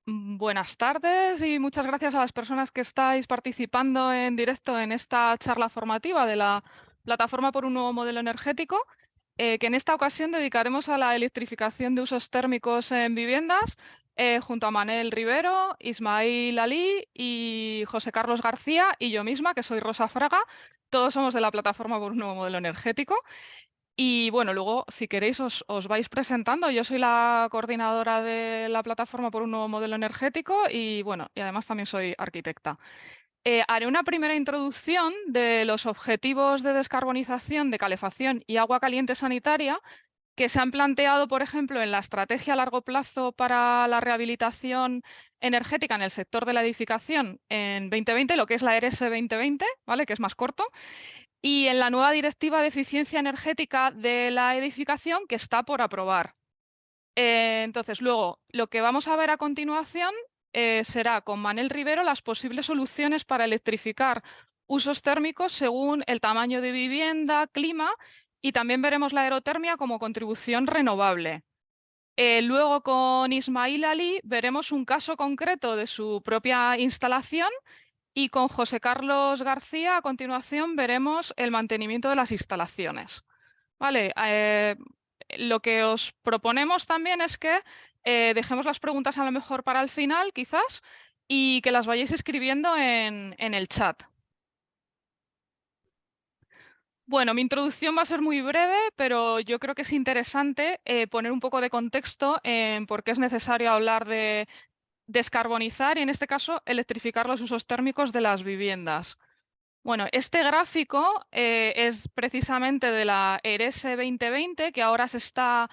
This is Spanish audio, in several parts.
Buenas tardes y muchas gracias a las personas que estáis participando en directo en esta charla formativa de la Plataforma por un Nuevo Modelo Energético, que en esta ocasión dedicaremos a la electrificación de usos térmicos en viviendas, junto a Manel Rivero, Ismail Ali y José Carlos García y yo misma, que soy Rosa Fraga. Todos somos de la Plataforma por un Nuevo Modelo Energético. Y bueno, luego, si queréis, os vais presentando. Yo soy la coordinadora de la Plataforma por un Nuevo Modelo Energético y bueno, y además también soy arquitecta. Haré una primera introducción de los objetivos de descarbonización de calefacción y agua caliente sanitaria que se han planteado, por ejemplo, en la estrategia a largo plazo para la rehabilitación energética en el sector de la edificación en 2020, lo que es la ERES 2020, ¿vale? Que es más corto, y en la nueva Directiva de Eficiencia Energética de la Edificación que está por aprobar. Entonces, luego, lo que vamos a ver a continuación será con Manel Rivero las posibles soluciones para electrificar usos térmicos según el tamaño de vivienda, clima, y también veremos la aerotermia como contribución renovable. Luego, con Ismail Ali, veremos un caso concreto de su propia instalación y con José Carlos García, a continuación, veremos el mantenimiento de las instalaciones. Vale, lo que os proponemos también es que dejemos las preguntas a lo mejor para el final, quizás, y que las vayáis escribiendo en el chat. Bueno, mi introducción va a ser muy breve, pero yo creo que es interesante poner un poco de contexto en por qué es necesario hablar de descarbonizar y, en este caso, electrificar los usos térmicos de las viviendas. Bueno, este gráfico es precisamente de la ERES 2020, que ahora se está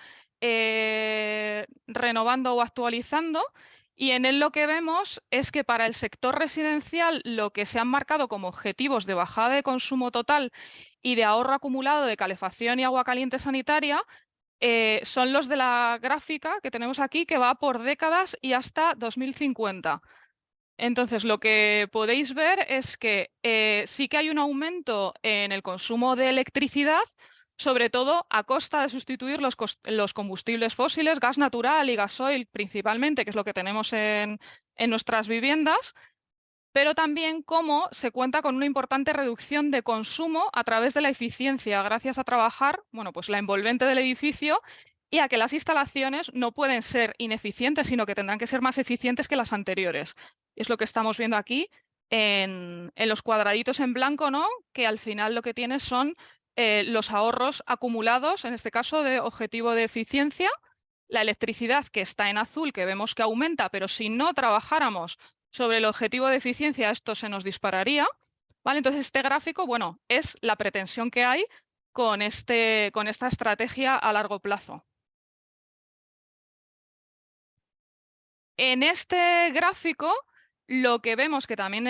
renovando o actualizando, y en él lo que vemos es que para el sector residencial lo que se han marcado como objetivos de bajada de consumo total y de ahorro acumulado de calefacción y agua caliente sanitaria son los de la gráfica que tenemos aquí, que va por décadas y hasta 2050. Entonces, lo que podéis ver es que sí que hay un aumento en el consumo de electricidad, sobre todo a costa de sustituir los combustibles fósiles, gas natural y gasoil principalmente, que es lo que tenemos en nuestras viviendas, pero también cómo se cuenta con una importante reducción de consumo a través de la eficiencia, gracias a trabajar, bueno, pues la envolvente del edificio y a que las instalaciones no pueden ser ineficientes, sino que tendrán que ser más eficientes que las anteriores. Es lo que estamos viendo aquí en los cuadraditos en blanco, ¿no? Que al final lo que tienes son los ahorros acumulados, en este caso de objetivo de eficiencia, la electricidad que está en azul, que vemos que aumenta, pero si no trabajáramos sobre el objetivo de eficiencia, esto se nos dispararía. ¿Vale? Entonces, este gráfico, bueno, es la pretensión que hay con esta estrategia a largo plazo. En este gráfico, lo que vemos, que también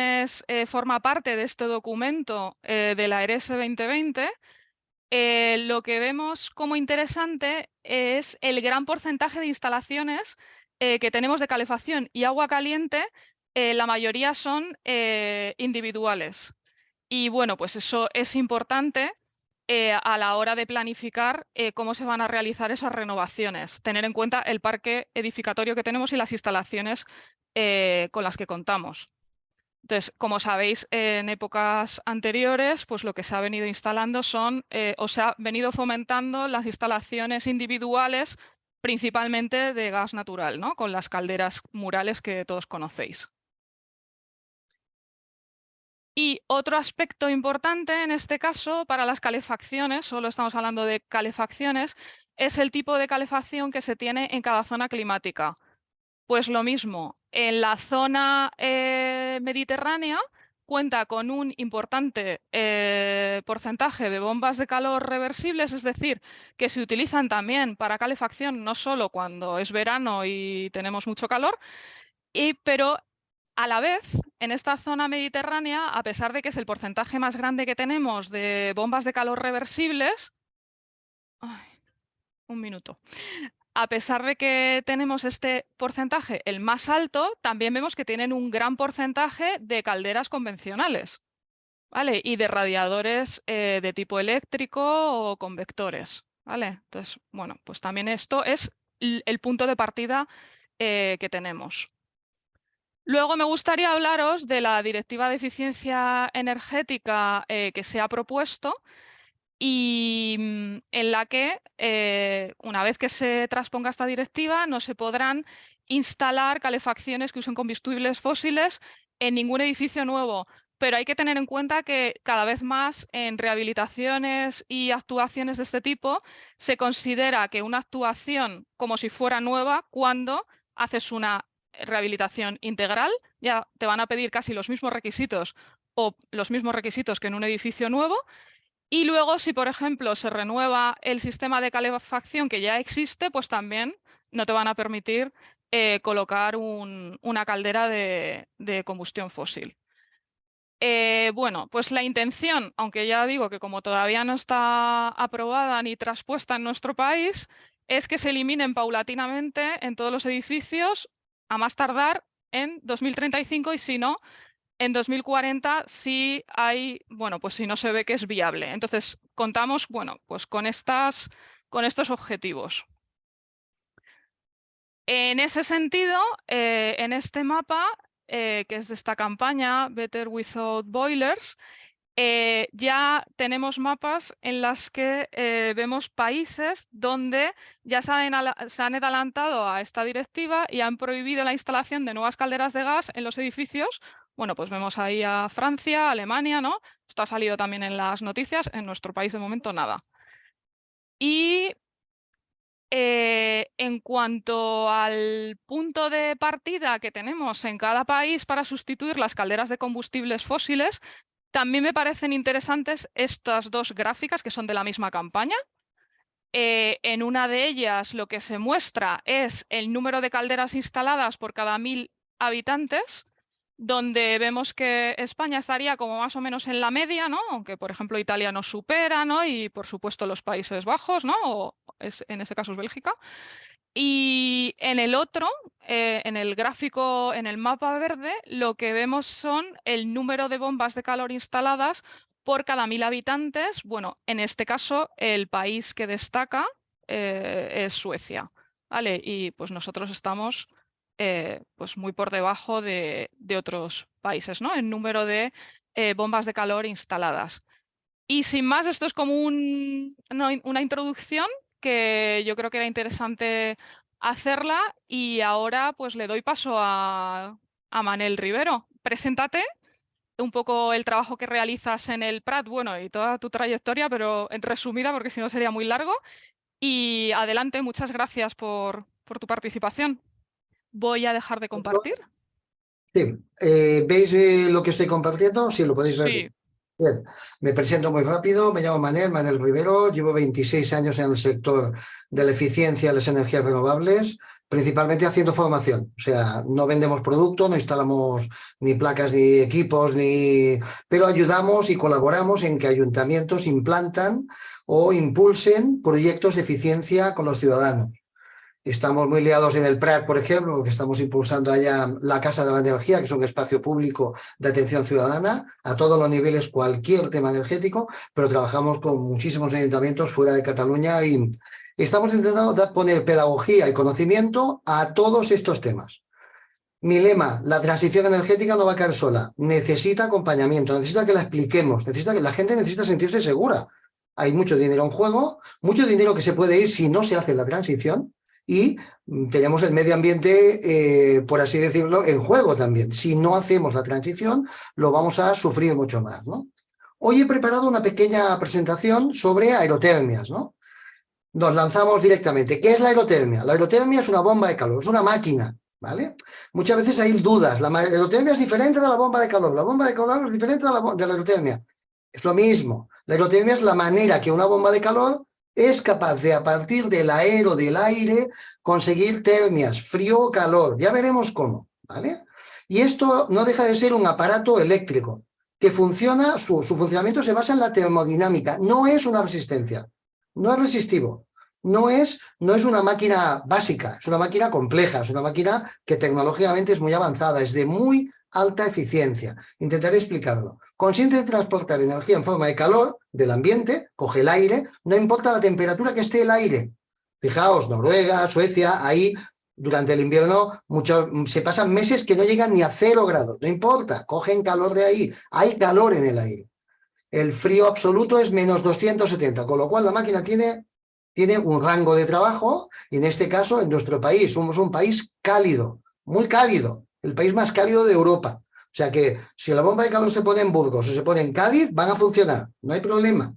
forma parte de este documento de la ERES 2020, lo que vemos como interesante es el gran porcentaje de instalaciones que tenemos de calefacción y agua caliente. La mayoría son individuales. Y bueno, pues eso es importante a la hora de planificar cómo se van a realizar esas renovaciones, tener en cuenta el parque edificatorio que tenemos y las instalaciones con las que contamos. Entonces, como sabéis, en épocas anteriores, pues lo que se ha venido instalando son, o se ha venido fomentando las instalaciones individuales, principalmente de gas natural, ¿no? Con las calderas murales que todos conocéis. Y otro aspecto importante en este caso para las calefacciones, solo estamos hablando de calefacciones, es el tipo de calefacción que se tiene en cada zona climática. Pues lo mismo, en la zona mediterránea cuenta con un importante porcentaje de bombas de calor reversibles, es decir, que se utilizan también para calefacción, no solo cuando es verano y tenemos mucho calor, pero a la vez, en esta zona mediterránea, a pesar de que es el porcentaje más grande que tenemos de bombas de calor reversibles, ay, un minuto. A pesar de que tenemos este porcentaje, el más alto, también vemos que tienen un gran porcentaje de calderas convencionales, ¿vale? Y de radiadores de tipo eléctrico o convectores, ¿vale? Entonces, bueno, pues también esto es el punto de partida que tenemos. Luego me gustaría hablaros de la Directiva de Eficiencia Energética que se ha propuesto y en la que, una vez que se transponga esta directiva, no se podrán instalar calefacciones que usen combustibles fósiles en ningún edificio nuevo. Pero hay que tener en cuenta que cada vez más en rehabilitaciones y actuaciones de este tipo se considera que una actuación como si fuera nueva cuando haces una rehabilitación integral, ya te van a pedir casi los mismos requisitos o los mismos requisitos que en un edificio nuevo. Y luego, si por ejemplo se renueva el sistema de calefacción que ya existe, pues también no te van a permitir colocar una caldera de combustión fósil. Bueno, pues la intención, aunque ya digo que como todavía no está aprobada ni traspuesta en nuestro país, es que se eliminen paulatinamente en todos los edificios a más tardar en 2035 y si no, en 2040 sí hay, bueno, pues si no se ve que es viable. Entonces, contamos, bueno, pues con estos objetivos. En ese sentido, en este mapa, que es de esta campaña, Better Without Boilers, ya tenemos mapas en las que vemos países donde ya se han adelantado a esta directiva y han prohibido la instalación de nuevas calderas de gas en los edificios. Bueno, pues vemos ahí a Francia, Alemania, ¿no? Esto ha salido también en las noticias, en nuestro país de momento nada. Y en cuanto al punto de partida que tenemos en cada país para sustituir las calderas de combustibles fósiles, también me parecen interesantes estas dos gráficas que son de la misma campaña. En una de ellas lo que se muestra es el número de calderas instaladas por cada 1000 habitantes, donde vemos que España estaría como más o menos en la media, ¿no? Aunque, por ejemplo, Italia nos supera, ¿no? Y, por supuesto, los Países Bajos, ¿no? En ese caso es Bélgica. Y en el otro, en el gráfico, en el mapa verde, lo que vemos son el número de bombas de calor instaladas por cada 1000 habitantes. Bueno, en este caso, el país que destaca es Suecia, ¿vale? Y pues nosotros estamos pues muy por debajo de otros países, ¿no? En número de bombas de calor instaladas. Y sin más, esto es como una introducción que yo creo que era interesante hacerla y ahora pues le doy paso a Manel Rivero. Preséntate un poco el trabajo que realizas en el Prat, bueno, y toda tu trayectoria, pero en resumida porque si no sería muy largo. Y adelante, muchas gracias por tu participación. Voy a dejar de compartir. Sí, ¿veis lo que estoy compartiendo? Sí, lo podéis ver Sí. bien. Bien, me presento muy rápido, me llamo Manel Rivero, llevo 26 años en el sector de la eficiencia de las energías renovables, principalmente haciendo formación, o sea, no vendemos productos, no instalamos ni placas ni equipos, pero ayudamos y colaboramos en que ayuntamientos implantan o impulsen proyectos de eficiencia con los ciudadanos. Estamos muy liados en el Prat, por ejemplo, que estamos impulsando allá la Casa de la Energía, que es un espacio público de atención ciudadana, a todos los niveles, cualquier tema energético, pero trabajamos con muchísimos ayuntamientos fuera de Cataluña y estamos intentando poner pedagogía y conocimiento a todos estos temas. Mi lema, la transición energética no va a caer sola, necesita acompañamiento, necesita que la expliquemos, necesita que la gente necesita sentirse segura. Hay mucho dinero en juego, mucho dinero que se puede ir si no se hace la transición, y tenemos el medio ambiente, por así decirlo, en juego también. Si no hacemos la transición, lo vamos a sufrir mucho más, ¿no? Hoy he preparado una pequeña presentación sobre aerotermias, ¿no? Nos lanzamos directamente. ¿Qué es la aerotermia? La aerotermia es una bomba de calor, es una máquina, ¿vale? Muchas veces hay dudas. La aerotermia es diferente de la bomba de calor. La bomba de calor es diferente de la aerotermia. Es lo mismo. La aerotermia es la manera que una bomba de calor es capaz de, a partir del aero, del aire, conseguir termias, frío o calor. Ya veremos cómo, ¿vale? Y esto no deja de ser un aparato eléctrico que funciona, su funcionamiento se basa en la termodinámica, no es una resistencia, no es resistivo, no es una máquina básica, es una máquina compleja, es una máquina que tecnológicamente es muy avanzada, es de muy alta eficiencia. Intentaré explicarlo. Consiste en transportar energía en forma de calor del ambiente, coge el aire, no importa la temperatura que esté el aire. Fijaos, Noruega, Suecia, ahí Durante el invierno se pasan meses que no llegan ni a 0 grados, no importa, cogen calor de ahí, hay calor en el aire. El frío absoluto es menos 270, con lo cual la máquina tiene un rango de trabajo, y en este caso, en nuestro país, somos un país cálido, muy cálido, el país más cálido de Europa. O sea que si la bomba de calor se pone en Burgos o se pone en Cádiz, van a funcionar, no hay problema.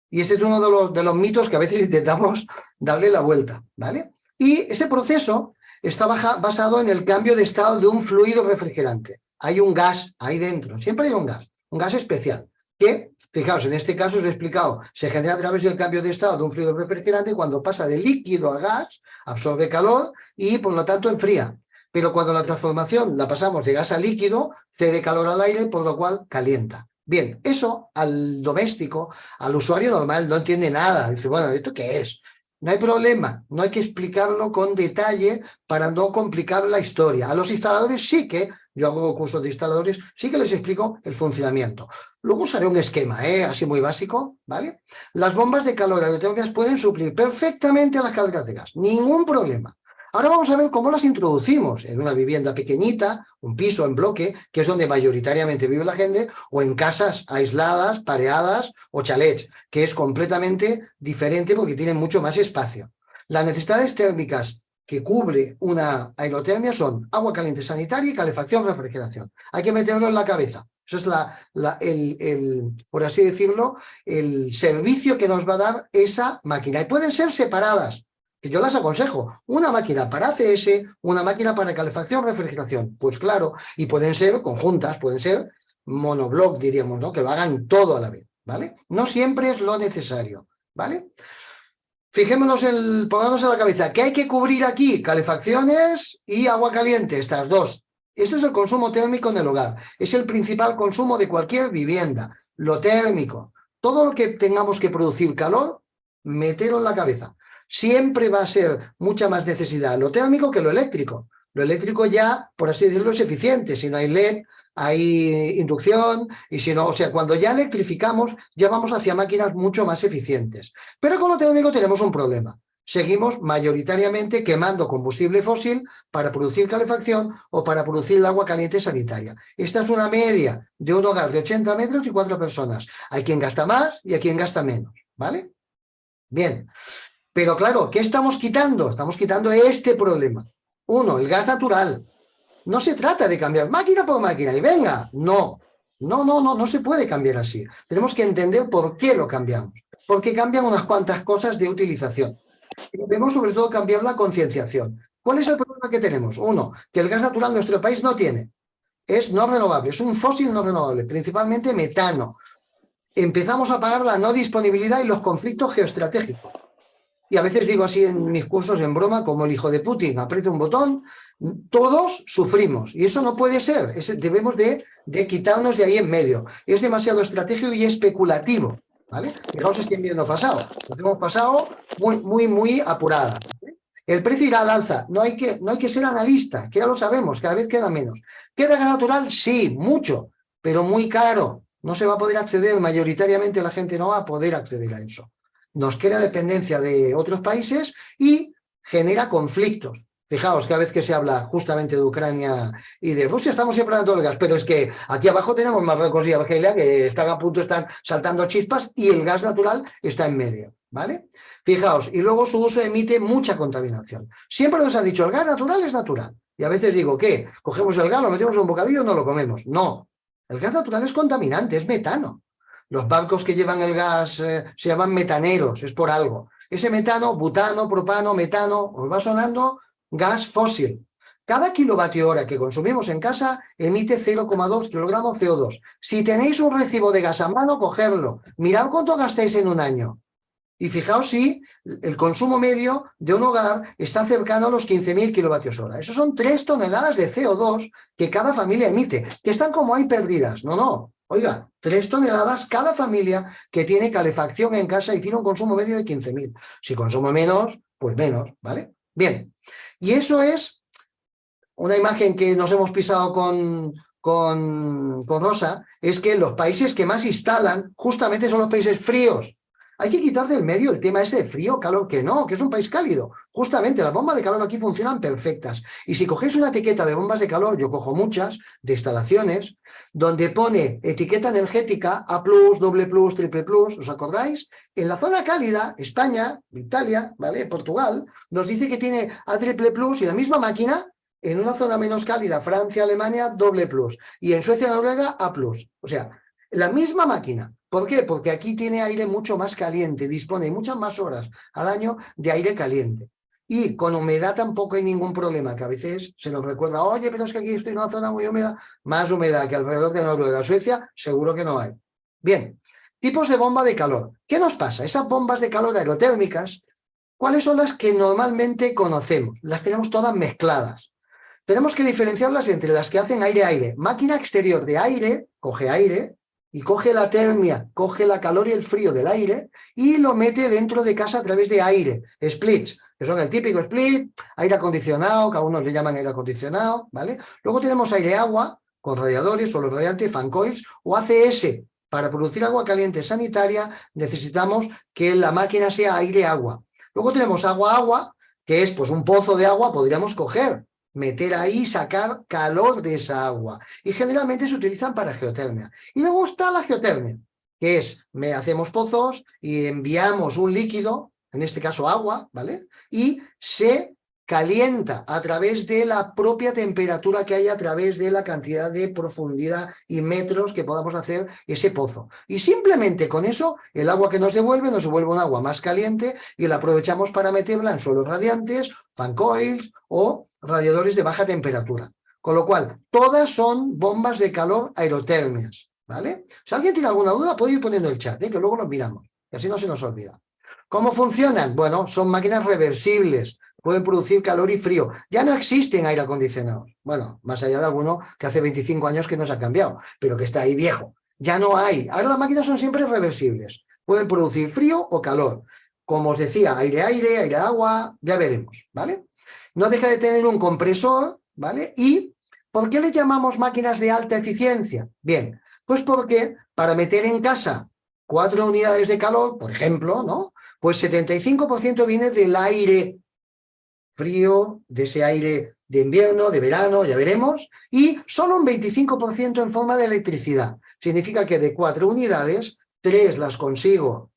Y este es uno de los mitos que a veces intentamos darle la vuelta, ¿vale? Y ese proceso está basado en el cambio de estado de un fluido refrigerante. Hay un gas ahí dentro, siempre hay un gas especial, que, fijaos, en este caso os he explicado, se genera a través del cambio de estado de un fluido refrigerante. Cuando pasa de líquido a gas, absorbe calor y por lo tanto enfría. Pero cuando la transformación la pasamos de gas a líquido, cede calor al aire, por lo cual calienta. Bien, eso al doméstico, al usuario normal, no entiende nada. Dice, bueno, ¿esto qué es? No hay problema, no hay que explicarlo con detalle para no complicar la historia. A los instaladores sí que, yo hago cursos de instaladores, sí que les explico el funcionamiento. Luego usaré un esquema, así muy básico, ¿vale? Las bombas de calor aerotérmicas pueden suplir perfectamente a las calderas de gas, ningún problema. Ahora vamos a ver cómo las introducimos en una vivienda pequeñita, un piso en bloque, que es donde mayoritariamente vive la gente, o en casas aisladas, pareadas o chalets, que es completamente diferente porque tienen mucho más espacio. Las necesidades térmicas que cubre una aerotermia son agua caliente sanitaria y calefacción, refrigeración. Hay que meterlo en la cabeza. Eso es por así decirlo, el servicio que nos va a dar esa máquina. Y pueden ser separadas, que yo las aconsejo, una máquina para ACS, una máquina para calefacción, refrigeración, pues claro, y pueden ser conjuntas, pueden ser monobloc, diríamos, ¿no? Que lo hagan todo a la vez, ¿vale? No siempre es lo necesario, ¿vale? Fijémonos, pongámonos a la cabeza, ¿qué hay que cubrir aquí? Calefacciones y agua caliente, estas dos. Esto es el consumo térmico en el hogar, es el principal consumo de cualquier vivienda, lo térmico. Todo lo que tengamos que producir calor, meterlo en la cabeza. Siempre va a ser mucha más necesidad lo térmico que lo eléctrico. Lo eléctrico ya, por así decirlo, es eficiente. Si no hay LED, hay inducción, y si no, o sea, cuando ya electrificamos, ya vamos hacia máquinas mucho más eficientes. Pero con lo térmico tenemos un problema. Seguimos mayoritariamente quemando combustible fósil para producir calefacción o para producir el agua caliente sanitaria. Esta es una media de un hogar de 80 metros y 4 personas. Hay quien gasta más y hay quien gasta menos, ¿vale? Bien. Pero claro, ¿qué estamos quitando? Estamos quitando este problema. Uno, el gas natural. No se trata de cambiar máquina por máquina y venga, no. No se puede cambiar así. Tenemos que entender por qué lo cambiamos. Porque cambian unas cuantas cosas de utilización. Y debemos sobre todo cambiar la concienciación. ¿Cuál es el problema que tenemos? Uno, que el gas natural nuestro país no tiene. Es no renovable, es un fósil no renovable, principalmente metano. Empezamos a pagar la no disponibilidad y los conflictos geoestratégicos. Y a veces digo así en mis cursos en broma, como el hijo de Putin, aprieta un botón, todos sufrimos. Y eso no puede ser. Debemos de quitarnos de ahí en medio. Es demasiado estratégico y especulativo, ¿vale? Fijaos este invierno pasado. Nos hemos pasado muy apurada. ¿Vale? El precio irá al alza. No hay que ser analista, que ya lo sabemos, cada vez queda menos. ¿Queda gas natural? Sí, mucho, pero muy caro. No se va a poder acceder, mayoritariamente la gente no va a poder acceder a eso. Nos crea dependencia de otros países y genera conflictos. Fijaos, cada vez que se habla justamente de Ucrania y de Rusia, estamos siempre hablando del gas, pero es que aquí abajo tenemos Marruecos y Argelia que están a punto, están saltando chispas y el gas natural está en medio, ¿vale? Fijaos, y luego su uso emite mucha contaminación. Siempre nos han dicho, el gas natural es natural. Y a veces digo, ¿qué? Cogemos el gas, lo metemos en un bocadillo y no lo comemos. No, el gas natural es contaminante, es metano. Los barcos que llevan el gas se llaman metaneros, es por algo. Ese metano, butano, propano, metano, os va sonando gas fósil. Cada kilovatio hora que consumimos en casa emite 0,2 kilogramos CO2. Si tenéis un recibo de gas a mano, cogerlo. Mirad cuánto gastáis en un año. Y fijaos si el consumo medio de un hogar está cercano a los 15.000 kilovatios hora. Eso son 3 toneladas de CO2 que cada familia emite, que están como ahí perdidas. No. Oiga, 3 toneladas cada familia que tiene calefacción en casa y tiene un consumo medio de 15.000. Si consume menos, pues menos, ¿vale? Bien, y eso es una imagen que nos hemos pisado con Rosa, es que los países que más instalan justamente son los países fríos. Hay que quitar del medio el tema ese de frío, calor, que no, que es un país cálido. Justamente, las bombas de calor aquí funcionan perfectas. Y si cogéis una etiqueta de bombas de calor, yo cojo muchas, de instalaciones, donde pone etiqueta energética A+, doble plus, triple plus, ¿os acordáis? En la zona cálida, España, Italia, ¿vale? Portugal, nos dice que tiene A triple plus y la misma máquina, en una zona menos cálida, Francia, Alemania, doble plus. Y en Suecia, Noruega, A+. O sea, la misma máquina. ¿Por qué? Porque aquí tiene aire mucho más caliente, dispone muchas más horas al año de aire caliente. Y con humedad tampoco hay ningún problema, que a veces se nos recuerda, oye, pero es que aquí estoy en una zona muy húmeda, más humedad que alrededor de Noruega, Suecia, seguro que no hay. Bien, tipos de bomba de calor. ¿Qué nos pasa? Esas bombas de calor aerotérmicas, ¿cuáles son las que normalmente conocemos? Las tenemos todas mezcladas. Tenemos que diferenciarlas entre las que hacen aire-aire. Máquina exterior de aire, coge aire, y coge la termia, coge la calor y el frío del aire y lo mete dentro de casa a través de aire, splits, que son el típico split, aire acondicionado, que a unos le llaman aire acondicionado, ¿vale? Luego tenemos aire-agua, con radiadores, o los radiantes, fan coils, o ACS. Para producir agua caliente sanitaria necesitamos que la máquina sea aire-agua. Luego tenemos agua-agua, que es pues un pozo de agua, podríamos coger, meter ahí y sacar calor de esa agua. Y generalmente se utilizan para geotermia. Y luego está la geotermia, que es, hacemos pozos y enviamos un líquido, en este caso agua, ¿vale? Y se calienta a través de la propia temperatura que hay a través de la cantidad de profundidad y metros que podamos hacer ese pozo. Y simplemente con eso, el agua que nos devuelve un agua más caliente y la aprovechamos para meterla en suelos radiantes, fan coils o radiadores de baja temperatura. Con lo cual, todas son bombas de calor aerotermias, ¿vale? Si alguien tiene alguna duda, puede ir poniendo el chat, que luego los miramos, y así no se nos olvida. ¿Cómo funcionan? Bueno, son máquinas reversibles, pueden producir calor y frío. Ya no existen aire acondicionados. Bueno, más allá de alguno que hace 25 años que no se ha cambiado, pero que está ahí viejo. Ya no hay. Ahora las máquinas son siempre reversibles. Pueden producir frío o calor. Como os decía, aire-aire, aire-agua, ya veremos, ¿vale? No deja de tener un compresor, ¿vale? ¿Y por qué le llamamos máquinas de alta eficiencia? Bien, pues porque para meter en casa 4 unidades de calor, por ejemplo, ¿no? Pues 75% viene del aire frío, de ese aire de invierno, de verano, ya veremos, y solo un 25% en forma de electricidad. Significa que de 4 unidades, 3 las consigo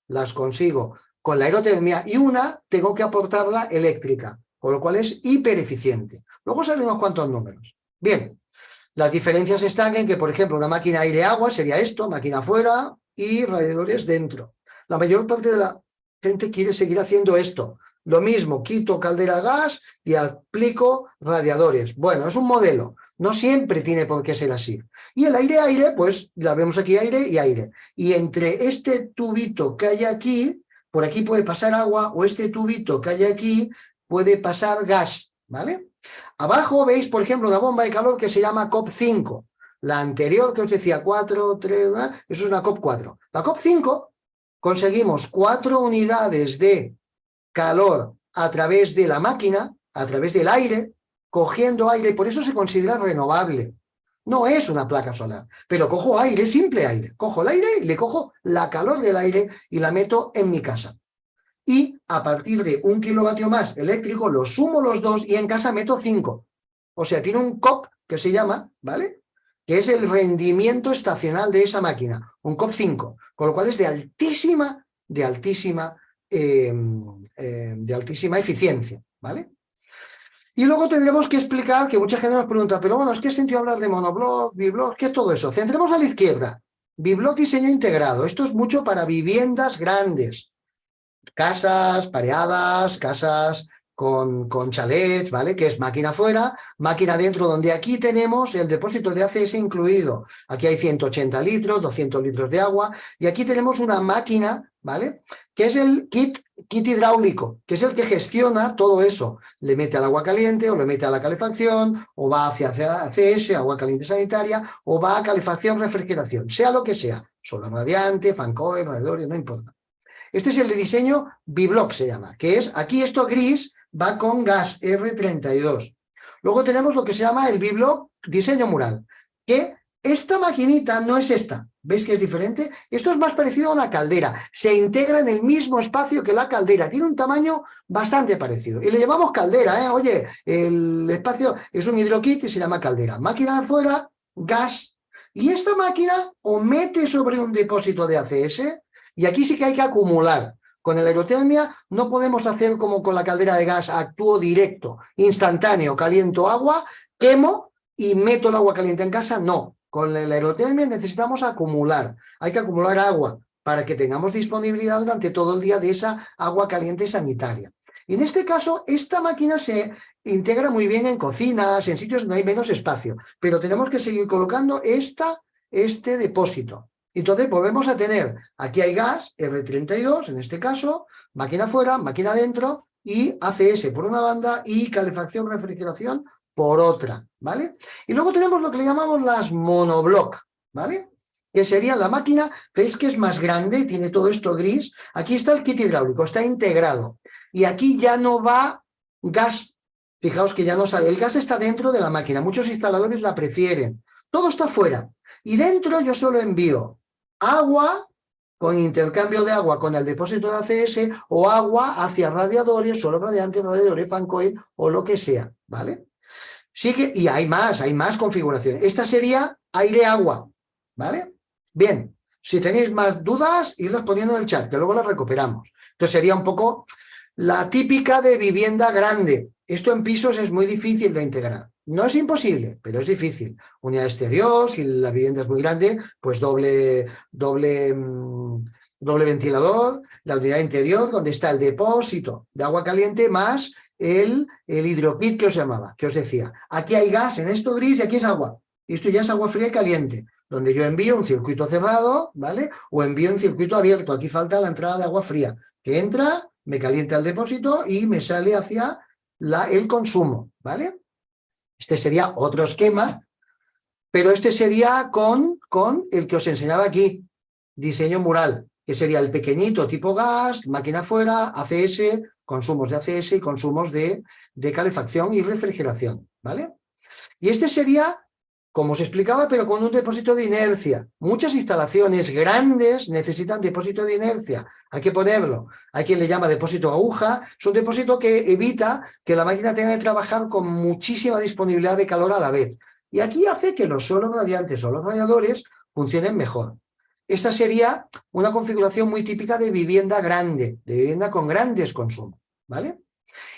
con la aerotermia y una tengo que aportarla eléctrica, con lo cual es hipereficiente. Luego salen unos cuantos números. Bien, las diferencias están en que, por ejemplo, una máquina aire-agua sería esto, máquina fuera y radiadores dentro. La mayor parte de la gente quiere seguir haciendo esto. Lo mismo, quito caldera a gas y aplico radiadores. Bueno, es un modelo, no siempre tiene por qué ser así. Y el aire-aire, pues la vemos aquí, aire y aire. Y entre este tubito que hay aquí, por aquí puede pasar agua, o este tubito que hay aquí puede pasar gas, ¿vale? Abajo veis, por ejemplo, una bomba de calor que se llama COP5. La anterior que os decía 4, 3, eso es una COP4. La COP5 conseguimos 4 unidades de calor a través de la máquina, a través del aire, cogiendo aire, por eso se considera renovable. No es una placa solar, pero cojo aire, simple aire. Cojo el aire y le cojo la calor del aire y la meto en mi casa. Y a partir de 1 kilovatio más eléctrico, lo sumo los dos y en casa meto 5. O sea, tiene un COP que se llama, ¿vale? Que es el rendimiento estacional de esa máquina, un COP5, con lo cual es de altísima eficiencia, ¿vale? Y luego tendremos que explicar, que mucha gente nos pregunta, pero bueno, ¿qué sentido hablar de monobloc, bibloc? ¿Qué es todo eso? Centremos a la izquierda. Bibloc diseño integrado. Esto es mucho para viviendas grandes. Casas pareadas, casas con chalets, ¿vale? Que es máquina fuera, máquina dentro, donde aquí tenemos el depósito de ACS incluido. Aquí hay 180 litros, 200 litros de agua, y aquí tenemos una máquina, ¿vale? Que es el kit hidráulico, que es el que gestiona todo eso. Le mete al agua caliente, o le mete a la calefacción, o va hacia ACS, agua caliente sanitaria, o va a calefacción, refrigeración, sea lo que sea. Solar radiante, fan coil, radiadores, no importa. Este es el de diseño bibloc, se llama, que es, aquí esto gris va con gas R32. Luego tenemos lo que se llama el bibloc diseño mural, que esta maquinita no es esta. ¿Veis que es diferente? Esto es más parecido a una caldera. Se integra en el mismo espacio que la caldera. Tiene un tamaño bastante parecido. Y le llamamos caldera, ¿eh? Oye, el espacio es un hidrokit y se llama caldera. Máquina de afuera, gas. Y esta máquina o mete sobre un depósito de ACS, y aquí sí que hay que acumular. Con la aerotermia no podemos hacer como con la caldera de gas, actúo directo, instantáneo, caliento agua, quemo y meto el agua caliente en casa. No, con la aerotermia necesitamos acumular. Hay que acumular agua para que tengamos disponibilidad durante todo el día de esa agua caliente sanitaria. Y en este caso, esta máquina se integra muy bien en cocinas, en sitios donde hay menos espacio, pero tenemos que seguir colocando este depósito. Entonces volvemos a tener, aquí hay gas, R32 en este caso, máquina afuera, máquina adentro y ACS por una banda y calefacción, refrigeración por otra, ¿vale? Y luego tenemos lo que le llamamos las monobloc, ¿vale? Que sería la máquina, veis que es más grande, tiene todo esto gris, aquí está el kit hidráulico, está integrado, y aquí ya no va gas, fijaos que ya no sale, el gas está dentro de la máquina, muchos instaladores la prefieren, todo está fuera, y dentro yo solo envío agua con intercambio de agua con el depósito de ACS o agua hacia radiadores, solo radiantes, radiadores, fan coil o lo que sea, ¿vale? Sigue, y hay más configuraciones. Esta sería aire-agua, ¿vale? Bien, si tenéis más dudas, irlas poniendo en el chat, que luego las recuperamos. Entonces sería un poco la típica de vivienda grande. Esto en pisos es muy difícil de integrar. No es imposible, pero es difícil. Unidad exterior, si la vivienda es muy grande, pues doble ventilador, la unidad interior, donde está el depósito de agua caliente más el hidrokit que os llamaba, que os decía. Aquí hay gas en esto gris y aquí es agua. Y esto ya es agua fría y caliente, donde yo envío un circuito cerrado, ¿vale? O envío un circuito abierto. Aquí falta la entrada de agua fría, que entra, me calienta el depósito y me sale hacia el consumo, ¿vale? Este sería otro esquema, pero este sería con el que os enseñaba aquí, diseño mural, que sería el pequeñito tipo gas, máquina fuera, ACS, consumos de ACS y consumos de calefacción y refrigeración, ¿vale? Y este sería, como os explicaba, pero con un depósito de inercia. Muchas instalaciones grandes necesitan depósito de inercia. Hay que ponerlo. Hay quien le llama depósito aguja. Es un depósito que evita que la máquina tenga que trabajar con muchísima disponibilidad de calor a la vez. Y aquí hace que los suelos radiantes o los radiadores funcionen mejor. Esta sería una configuración muy típica de vivienda grande, de vivienda con grandes consumos, ¿vale?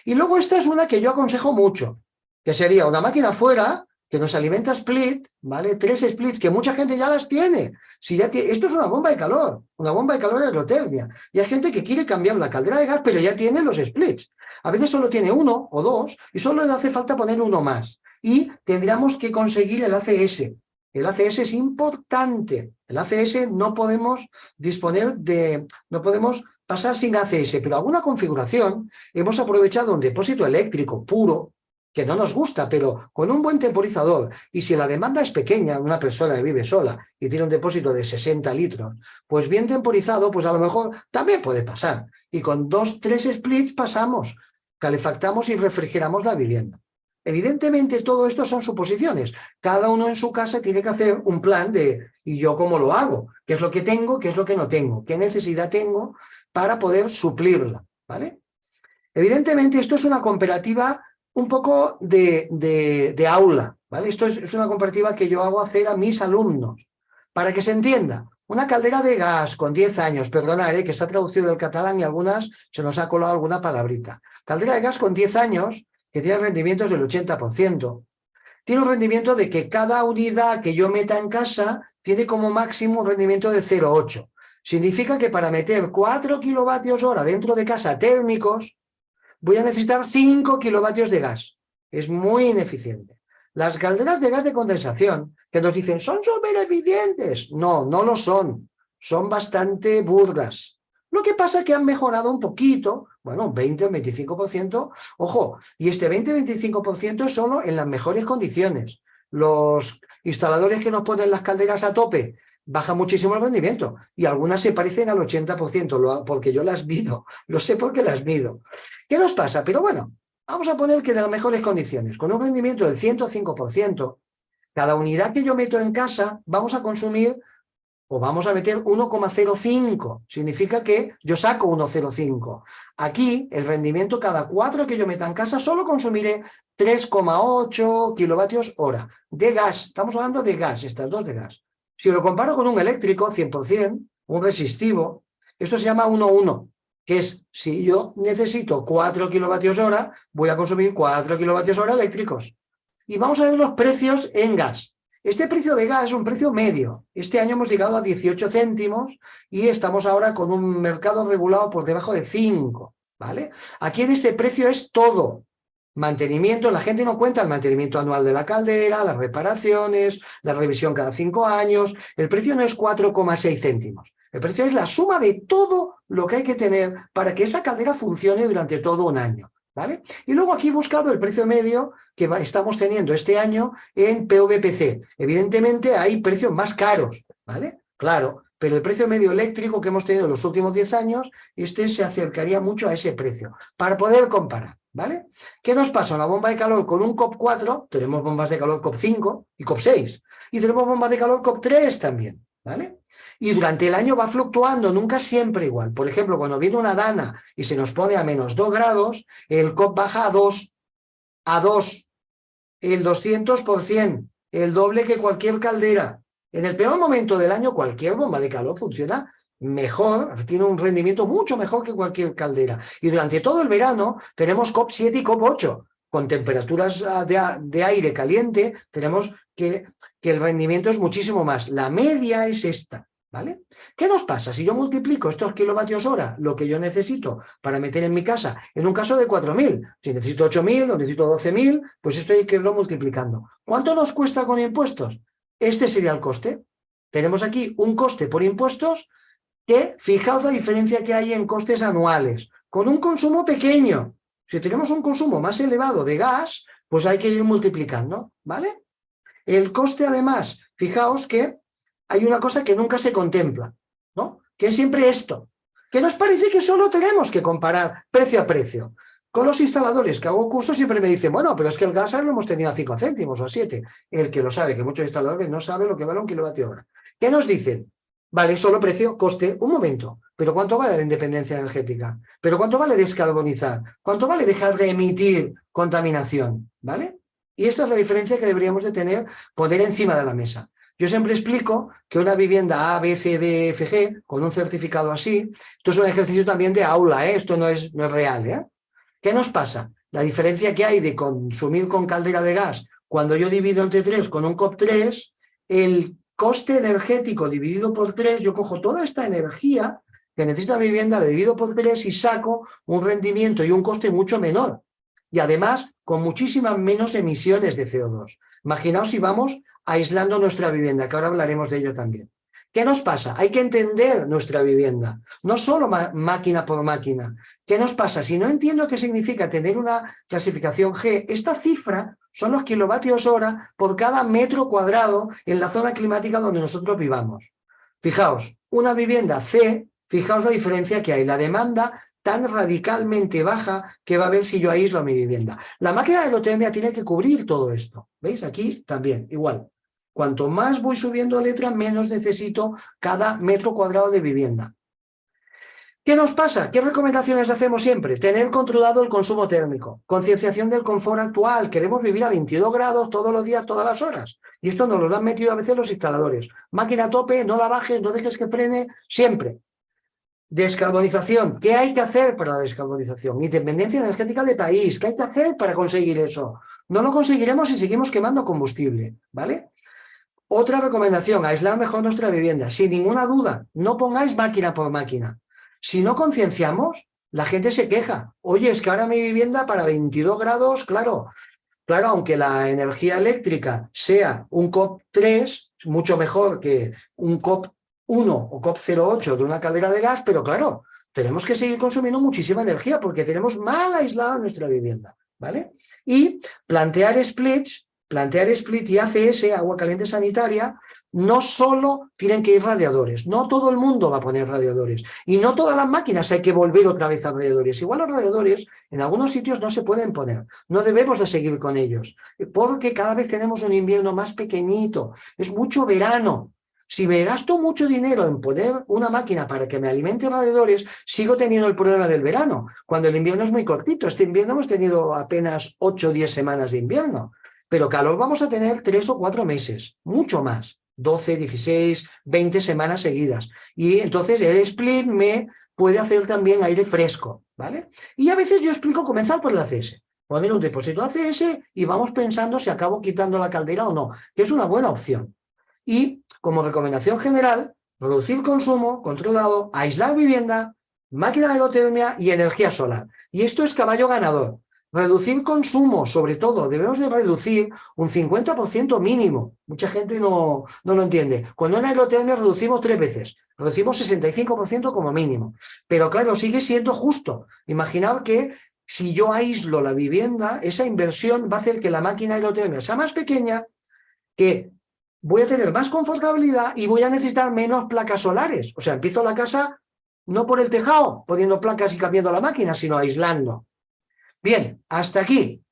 Y luego esta es una que yo aconsejo mucho, que sería una máquina fuera que nos alimenta split, ¿vale? 3 splits, que mucha gente ya las tiene. Si ya tiene, esto es una bomba de calor de aerotermia. Y hay gente que quiere cambiar la caldera de gas, pero ya tiene los splits. A veces solo tiene uno o dos y solo le hace falta poner uno más. Y tendríamos que conseguir el ACS. El ACS es importante. El ACS no podemos no podemos pasar sin ACS, pero alguna configuración hemos aprovechado un depósito eléctrico puro, que no nos gusta, pero con un buen temporizador, y si la demanda es pequeña, una persona que vive sola y tiene un depósito de 60 litros, pues bien temporizado, pues a lo mejor también puede pasar. Y con 2-3 splits pasamos, calefactamos y refrigeramos la vivienda. Evidentemente todo esto son suposiciones. Cada uno en su casa tiene que hacer un plan de, ¿y yo cómo lo hago? ¿Qué es lo que tengo? ¿Qué es lo que no tengo? ¿Qué necesidad tengo para poder suplirla? ¿Vale? Evidentemente esto es una comparativa un poco de aula, ¿vale? Esto es una comparativa que yo hago hacer a mis alumnos, para que se entienda. Una caldera de gas con 10 años, perdonad, que está traducido del catalán y algunas se nos ha colado alguna palabrita. Caldera de gas con 10 años, que tiene rendimientos del 80%. Tiene un rendimiento de que cada unidad que yo meta en casa tiene como máximo un rendimiento de 0,8. Significa que para meter 4 kilovatios hora dentro de casa térmicos, voy a necesitar 5 kilovatios de gas. Es muy ineficiente. Las calderas de gas de condensación, que nos dicen, son súper eficientes. No, no lo son. Son bastante burdas. Lo que pasa es que han mejorado un poquito, bueno, un 20 o 25%. Ojo, y este 20-25% es solo en las mejores condiciones. Los instaladores que nos ponen las calderas a tope baja muchísimo el rendimiento y algunas se parecen al 80%, porque yo las mido, lo sé porque las mido. ¿Qué nos pasa? Pero bueno, vamos a poner que de las mejores condiciones, con un rendimiento del 105%, cada unidad que yo meto en casa vamos a consumir o vamos a meter 1,05. Significa que yo saco 1,05. Aquí el rendimiento cada 4 que yo meta en casa solo consumiré 3,8 kilovatios hora de gas. Estamos hablando de gas, estas dos de gas. Si lo comparo con un eléctrico 100%, un resistivo, esto se llama 1,1, que es si yo necesito 4 kilovatios hora, voy a consumir 4 kilovatios hora eléctricos. Y vamos a ver los precios en gas. Este precio de gas es un precio medio. Este año hemos llegado a 18 céntimos y estamos ahora con un mercado regulado por debajo de 5, ¿vale? Aquí en este precio es todo. Mantenimiento, la gente no cuenta el mantenimiento anual de la caldera, las reparaciones, la revisión cada 5 años. El precio no es 4,6 céntimos. El precio es la suma de todo lo que hay que tener para que esa caldera funcione durante todo un año, ¿vale? Y luego aquí he buscado el precio medio que estamos teniendo este año en PVPC. Evidentemente hay precios más caros, ¿vale? Claro, pero el precio medio eléctrico que hemos tenido en los últimos 10 años, este se acercaría mucho a ese precio, para poder comparar, ¿vale? ¿Qué nos pasa? Una bomba de calor con un COP4, tenemos bombas de calor COP5 y COP6, y tenemos bombas de calor COP3 también, ¿vale? Y durante el año va fluctuando, nunca siempre igual. Por ejemplo, cuando viene una dana y se nos pone a menos 2 grados, el COP baja a 2, el 200%, el doble que cualquier caldera. En el peor momento del año, cualquier bomba de calor funciona mejor, tiene un rendimiento mucho mejor que cualquier caldera. Y durante todo el verano tenemos COP7 y COP8. Con temperaturas de aire caliente, tenemos que el rendimiento es muchísimo más. La media es esta, ¿vale? ¿Qué nos pasa? Si yo multiplico estos kilovatios hora, lo que yo necesito para meter en mi casa, en un caso de 4.000, si necesito 8.000 o necesito 12.000, pues esto hay que irlo multiplicando. ¿Cuánto nos cuesta con impuestos? Este sería el coste. Tenemos aquí un coste por impuestos que, fijaos la diferencia que hay en costes anuales, con un consumo pequeño. Si tenemos un consumo más elevado de gas, pues hay que ir multiplicando, ¿vale? El coste, además, fijaos que hay una cosa que nunca se contempla, ¿no? Que es siempre esto, que nos parece que solo tenemos que comparar precio a precio. Con los instaladores que hago cursos siempre me dicen, bueno, pero es que el gas lo hemos tenido a 5 céntimos o a 7. El que lo sabe, que muchos instaladores no saben lo que vale un kilovatio hora. ¿Qué nos dicen? Vale, solo precio, coste, un momento. ¿Pero cuánto vale la independencia energética? ¿Pero cuánto vale descarbonizar? ¿Cuánto vale dejar de emitir contaminación? ¿Vale? Y esta es la diferencia que deberíamos de tener, poner encima de la mesa. Yo siempre explico que una vivienda A, B, C, D, F, G, con un certificado así, esto es un ejercicio también de aula, ¿eh? Esto no es real, ¿eh? ¿Qué nos pasa? La diferencia que hay de consumir con caldera de gas, cuando yo divido entre 3 con un COP3, el coste energético dividido por 3, yo cojo toda esta energía que necesita mi vivienda, la divido por 3 y saco un rendimiento y un coste mucho menor. Y además, con muchísimas menos emisiones de CO2. Imaginaos si vamos aislando nuestra vivienda, que ahora hablaremos de ello también. ¿Qué nos pasa? Hay que entender nuestra vivienda, no solo máquina por máquina. ¿Qué nos pasa? Si no entiendo qué significa tener una clasificación G, esta cifra son los kilovatios hora por cada metro cuadrado en la zona climática donde nosotros vivamos. Fijaos, una vivienda C, fijaos la diferencia que hay, la demanda tan radicalmente baja que va a haber si yo aíslo mi vivienda. La máquina de lotería tiene que cubrir todo esto. ¿Veis? Aquí también, igual. Cuanto más voy subiendo letra, menos necesito cada metro cuadrado de vivienda. ¿Qué nos pasa? ¿Qué recomendaciones hacemos siempre? Tener controlado el consumo térmico, concienciación del confort actual. Queremos vivir a 22 grados todos los días, todas las horas. Y esto nos lo han metido a veces los instaladores. Máquina a tope, no la bajes, no dejes que frene, siempre. Descarbonización. ¿Qué hay que hacer para la descarbonización? Independencia energética de país. ¿Qué hay que hacer para conseguir eso? No lo conseguiremos si seguimos quemando combustible, ¿vale? Otra recomendación, aislar mejor nuestra vivienda. Sin ninguna duda, no pongáis máquina por máquina. Si no concienciamos, la gente se queja. Oye, es que ahora mi vivienda para 22 grados, claro, aunque la energía eléctrica sea un COP3, mucho mejor que un COP1 o COP08 de una caldera de gas, pero claro, tenemos que seguir consumiendo muchísima energía porque tenemos mal aislada nuestra vivienda, ¿vale? Y plantear splits y ACS, agua caliente sanitaria, no solo tienen que ir radiadores, no todo el mundo va a poner radiadores y no todas las máquinas hay que volver otra vez a radiadores. Igual los radiadores en algunos sitios no se pueden poner, no debemos de seguir con ellos, porque cada vez tenemos un invierno más pequeñito, es mucho verano. Si me gasto mucho dinero en poner una máquina para que me alimente radiadores, sigo teniendo el problema del verano, cuando el invierno es muy cortito. Este invierno hemos tenido apenas 8 o 10 semanas de invierno, pero calor vamos a tener 3 o 4 meses, mucho más, 12, 16, 20 semanas seguidas. Y entonces el split me puede hacer también aire fresco, ¿vale? Y a veces yo explico comenzar por el ACS. Poner un depósito ACS y vamos pensando si acabo quitando la caldera o no, que es una buena opción. Y como recomendación general, reducir consumo controlado, aislar vivienda, máquina de aerotermia y energía solar. Y esto es caballo ganador. Reducir consumo, sobre todo, debemos de reducir un 50% mínimo. Mucha gente no lo entiende. Cuando en aerotermia reducimos 3 veces, reducimos 65% como mínimo. Pero claro, sigue siendo justo. Imaginad que si yo aíslo la vivienda, esa inversión va a hacer que la máquina de aerotermia sea más pequeña, que voy a tener más confortabilidad y voy a necesitar menos placas solares. O sea, empiezo la casa no por el tejado, poniendo placas y cambiando la máquina, sino aislando. Bien, hasta aquí.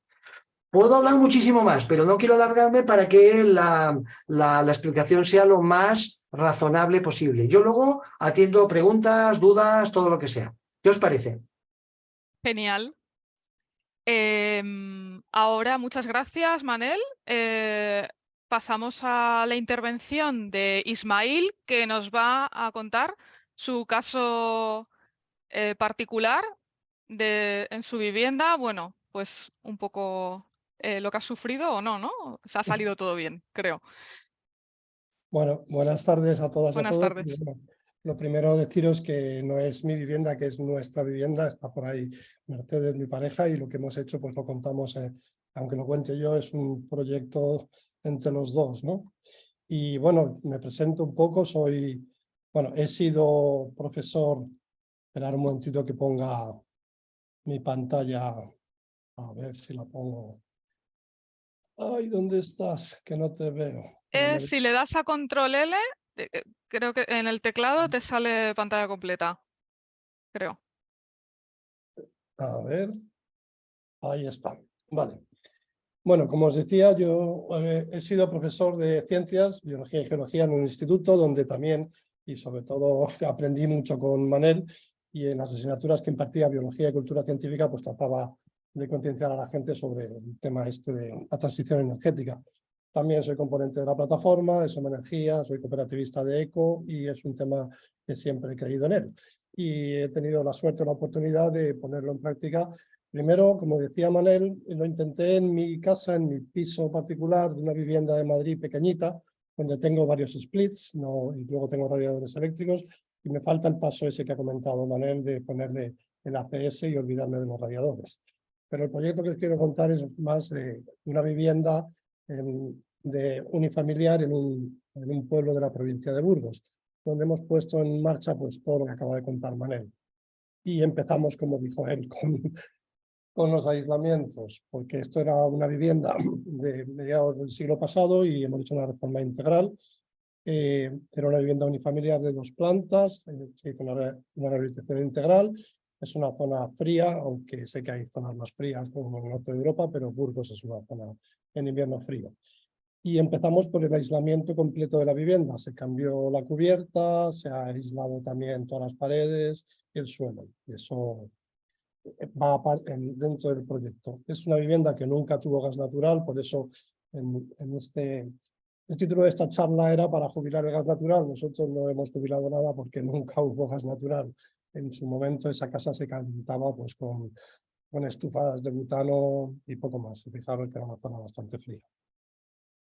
Puedo hablar muchísimo más, pero no quiero alargarme para que la explicación sea lo más razonable posible. Yo luego atiendo preguntas, dudas, todo lo que sea. ¿Qué os parece? Genial. Ahora, muchas gracias, Manel. Pasamos a la intervención de Ismail, que nos va a contar su caso particular en su vivienda. Bueno, pues un poco lo que ha sufrido o no, ¿no? Se ha salido todo bien, creo. Bueno, buenas tardes a todas y a Buenas todos. tardes. Bueno, lo primero deciros que no es mi vivienda, que es nuestra vivienda, está por ahí Mercedes, mi pareja, y lo que hemos hecho pues lo contamos, aunque lo cuente yo, es un proyecto entre los dos, ¿no? Y bueno, me presento un poco, he sido profesor, esperar un momentito que ponga mi pantalla, a ver si la pongo. Ay, ¿dónde estás? Que no te veo. Si le das a control L, creo que en el teclado te sale pantalla completa, creo. A ver, ahí está. Vale. Bueno, como os decía, yo he sido profesor de ciencias, biología y geología en un instituto donde también, y sobre todo, aprendí mucho con Manel, y en las asignaturas que impartía biología y cultura científica, pues trataba de concienciar a la gente sobre el tema este de la transición energética. También soy componente de la plataforma de Soma Energía, soy cooperativista de ECO y es un tema que siempre he creído en él. Y he tenido la suerte o la oportunidad de ponerlo en práctica. Primero, como decía Manel, lo intenté en mi casa, en mi piso particular de una vivienda de Madrid pequeñita, donde tengo varios splits, y luego tengo radiadores eléctricos, y me falta el paso ese que ha comentado Manel de ponerle el ACS y olvidarme de los radiadores. Pero el proyecto que os quiero contar es más de una vivienda de unifamiliar en un pueblo de la provincia de Burgos, donde hemos puesto en marcha pues, todo lo que acaba de contar Manel. Y empezamos, como dijo él, con los aislamientos, porque esto era una vivienda de mediados del siglo pasado y hemos hecho una reforma integral. Era una vivienda unifamiliar de 2 plantas, se hizo una rehabilitación integral. Es una zona fría, aunque sé que hay zonas más frías como en el norte de Europa, pero Burgos es una zona en invierno frío. Y empezamos por el aislamiento completo de la vivienda. Se cambió la cubierta, se ha aislado también todas las paredes y el suelo. Eso va dentro del proyecto. Es una vivienda que nunca tuvo gas natural, por eso el título de esta charla era para jubilar el gas natural. Nosotros no hemos jubilado nada porque nunca hubo gas natural. En su momento esa casa se calentaba pues, con estufas de butano y poco más. Se fijaron que era una zona bastante fría.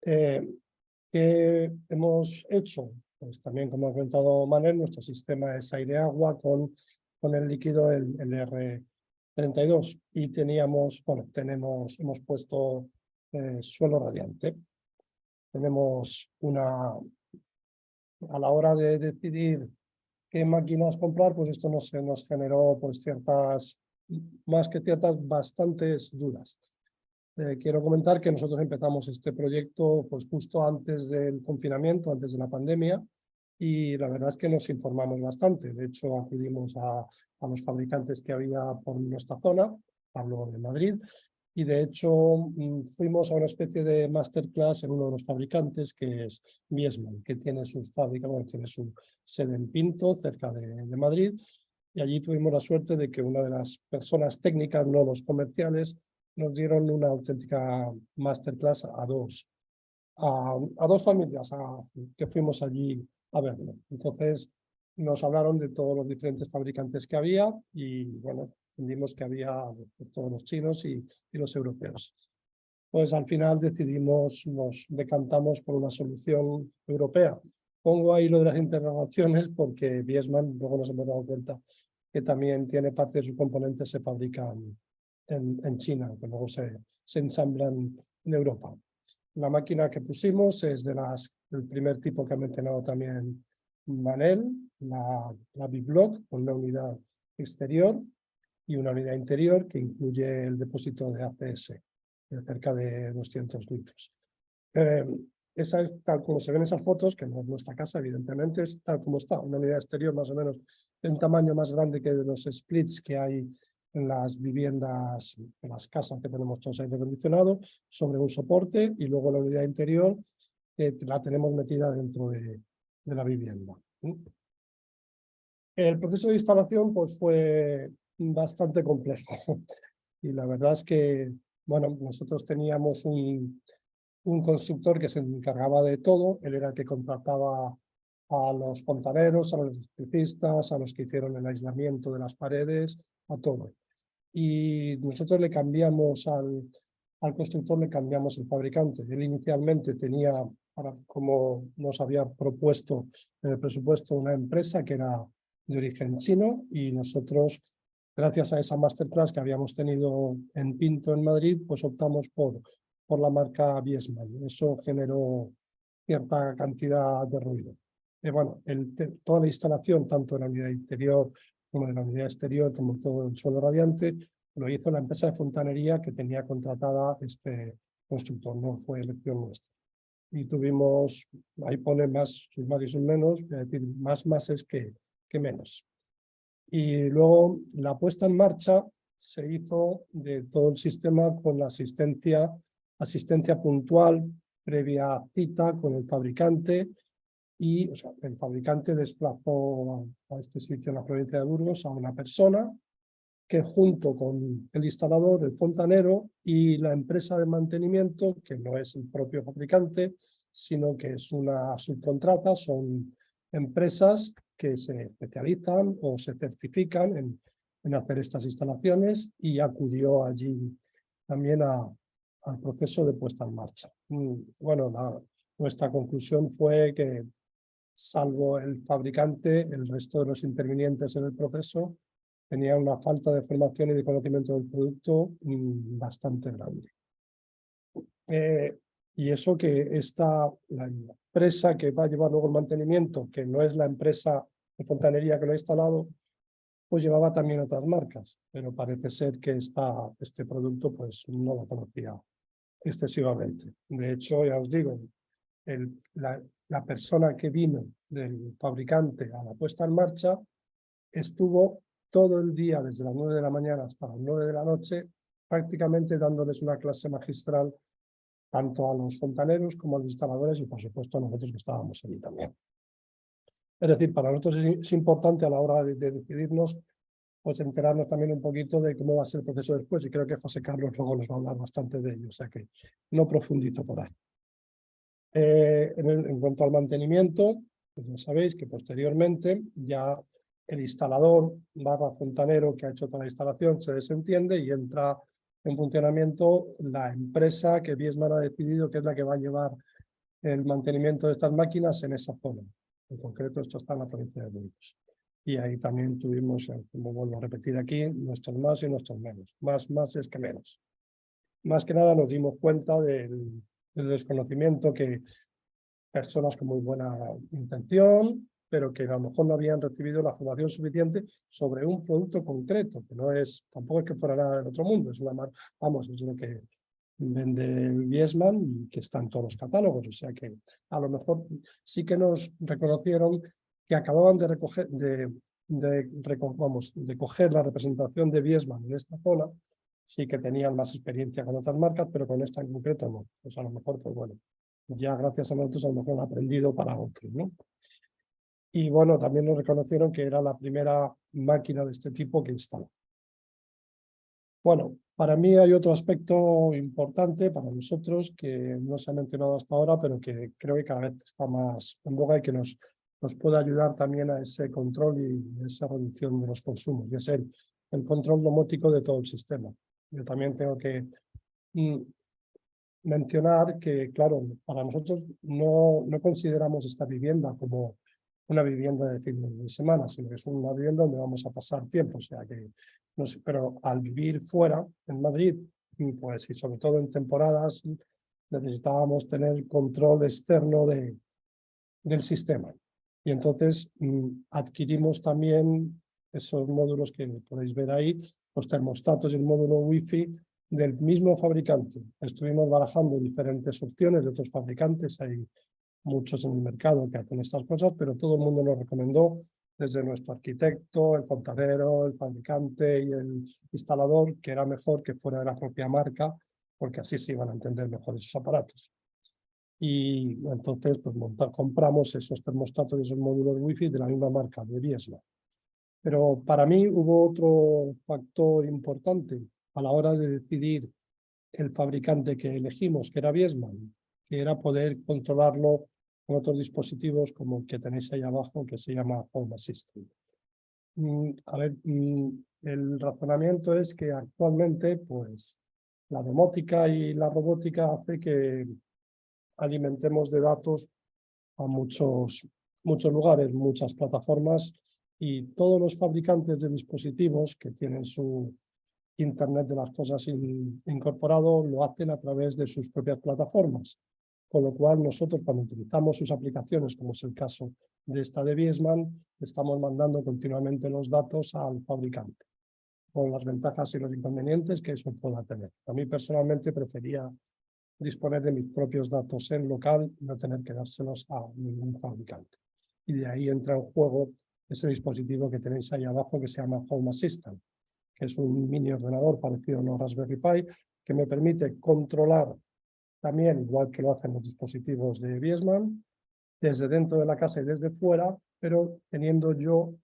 ¿Qué hemos hecho? Pues también, como ha comentado Manel, nuestro sistema es aire-agua con el líquido, el R32. Y hemos puesto suelo radiante. Tenemos a la hora de decidir qué máquinas comprar, pues esto nos generó pues bastantes dudas. Quiero comentar que nosotros empezamos este proyecto pues, justo antes del confinamiento, antes de la pandemia, y la verdad es que nos informamos bastante. De hecho, acudimos a los fabricantes que había por nuestra zona, hablo de Madrid, y de hecho fuimos a una especie de masterclass en uno de los fabricantes, que es Viessmann, que tiene sus fábricas, bueno, tiene su sede en Pinto, cerca de Madrid, y allí tuvimos la suerte de que una de las personas técnicas, no los comerciales, nos dieron una auténtica masterclass a dos familias que fuimos allí a verlo. Entonces nos hablaron de todos los diferentes fabricantes que había y bueno, entendimos que había todos los chinos y los europeos. Pues al final nos decantamos por una solución europea. Pongo ahí lo de las interrogaciones porque Viessmann, luego nos hemos dado cuenta que también tiene parte de sus componentes se fabrican en China, que luego se ensamblan en Europa. La máquina que pusimos es del primer tipo que ha mencionado también Manel, la Biblock, con una unidad exterior y una unidad interior que incluye el depósito de ACS, de cerca de 200 litros. Esa es tal como se ven esas fotos, que no es nuestra casa, evidentemente, es tal como está, una unidad exterior más o menos de un tamaño más grande que de los splits que hay en las viviendas, en las casas que tenemos todos aire acondicionado, sobre un soporte, y luego la unidad interior la tenemos metida dentro de la vivienda. El proceso de instalación pues, fue bastante complejo y la verdad es que bueno, nosotros teníamos un constructor que se encargaba de todo, él era el que contrataba a los fontaneros, a los electricistas, a los que hicieron el aislamiento de las paredes, a todo. Y nosotros le cambiamos al constructor, le cambiamos el fabricante. Él inicialmente tenía, como nos había propuesto en el presupuesto, una empresa que era de origen chino y nosotros, gracias a esa masterclass que habíamos tenido en Pinto, en Madrid, pues optamos por la marca Viessmann. Eso generó cierta cantidad de ruido. Bueno, toda la instalación, tanto de la unidad interior como de la unidad exterior, como todo el suelo radiante, lo hizo la empresa de fontanería que tenía contratada este constructor, no fue elección nuestra. Y tuvimos, ahí pone sus más y sus menos, es decir, más es que menos. Y luego la puesta en marcha se hizo de todo el sistema con la asistencia puntual previa cita con el fabricante y el fabricante desplazó a este sitio en la provincia de Burgos a una persona que junto con el instalador, el fontanero y la empresa de mantenimiento, que no es el propio fabricante, sino que es una subcontrata, son empresas que se especializan o se certifican en hacer estas instalaciones y acudió allí también al proceso de puesta en marcha. Bueno, nuestra conclusión fue que, salvo el fabricante, el resto de los intervinientes en el proceso tenía una falta de formación y de conocimiento del producto bastante grande. Y eso que la empresa que va a llevar luego el mantenimiento, que no es la empresa de fontanería que lo ha instalado, pues llevaba también otras marcas, pero parece ser que este producto pues no lo conocía excesivamente. De hecho, ya os digo, la persona que vino del fabricante a la puesta en marcha estuvo todo el día, desde las 9 de la mañana hasta las 9 de la noche, prácticamente dándoles una clase magistral tanto a los fontaneros como a los instaladores y, por supuesto, a nosotros que estábamos allí también. Es decir, para nosotros es importante a la hora de decidirnos, pues enterarnos también un poquito de cómo va a ser el proceso después, y creo que José Carlos luego nos va a hablar bastante de ello, o sea que no profundizo por ahí. En cuanto al mantenimiento, pues ya sabéis que posteriormente ya el instalador / fontanero que ha hecho toda la instalación se desentiende y entra en funcionamiento la empresa que Viessmann ha decidido que es la que va a llevar el mantenimiento de estas máquinas en esa zona. En concreto, esto está en la provincia de Burgos. Y ahí también tuvimos, como vuelvo a repetir aquí, nuestros más y nuestros menos. Más es que menos. Más que nada nos dimos cuenta del desconocimiento que personas con muy buena intención, pero que a lo mejor no habían recibido la formación suficiente sobre un producto concreto, que no es, tampoco es que fuera nada del otro mundo, es es lo que vende Viessmann y que está en todos los catálogos, o sea que a lo mejor sí que nos reconocieron que acababan de coger la representación de Viessmann en esta zona sí que tenían más experiencia con otras marcas, pero con esta en concreto no. Pues a lo mejor, pues bueno, ya gracias a nosotros a lo mejor han aprendido para otros, ¿no? Y bueno, también nos reconocieron que era la primera máquina de este tipo que instaló. Bueno, para mí hay otro aspecto importante para nosotros que no se ha mencionado hasta ahora, pero que creo que cada vez está más en boga y que nos puede ayudar también a ese control y esa reducción de los consumos, y es el control domótico de todo el sistema. Yo también tengo que mencionar que, claro, para nosotros no consideramos esta vivienda como una vivienda de fin de semana, sino que es una vivienda donde vamos a pasar tiempo. O sea que, no sé, pero al vivir fuera, en Madrid, pues y sobre todo en temporadas, necesitábamos tener control externo del sistema. Y entonces adquirimos también esos módulos que podéis ver ahí, los termostatos y el módulo Wi-Fi del mismo fabricante. Estuvimos barajando diferentes opciones de otros fabricantes, hay muchos en el mercado que hacen estas cosas, pero todo el mundo nos recomendó, desde nuestro arquitecto, el fontanero, el fabricante y el instalador, que era mejor que fuera de la propia marca, porque así se iban a entender mejor esos aparatos. Y entonces pues compramos esos termostatos y esos módulos Wi-Fi de la misma marca, de Viesma. Pero para mí hubo otro factor importante a la hora de decidir el fabricante que elegimos, que era Viesman, que era poder controlarlo con otros dispositivos como el que tenéis ahí abajo, que se llama Home Assistant. El razonamiento es que actualmente pues, la domótica y la robótica hace que alimentemos de datos a muchos lugares, muchas plataformas, y todos los fabricantes de dispositivos que tienen su Internet de las cosas incorporado lo hacen a través de sus propias plataformas. Con lo cual nosotros cuando utilizamos sus aplicaciones, como es el caso de esta de Viesman, estamos mandando continuamente los datos al fabricante, con las ventajas y los inconvenientes que eso pueda tener. A mí personalmente prefería disponer de mis propios datos en local y no tener que dárselos a ningún fabricante. Y de ahí entra en juego ese dispositivo que tenéis ahí abajo que se llama Home Assistant, que es un mini ordenador parecido a un Raspberry Pi, que me permite controlar también, igual que lo hacen los dispositivos de Viesman, desde dentro de la casa y desde fuera, pero teniendo yo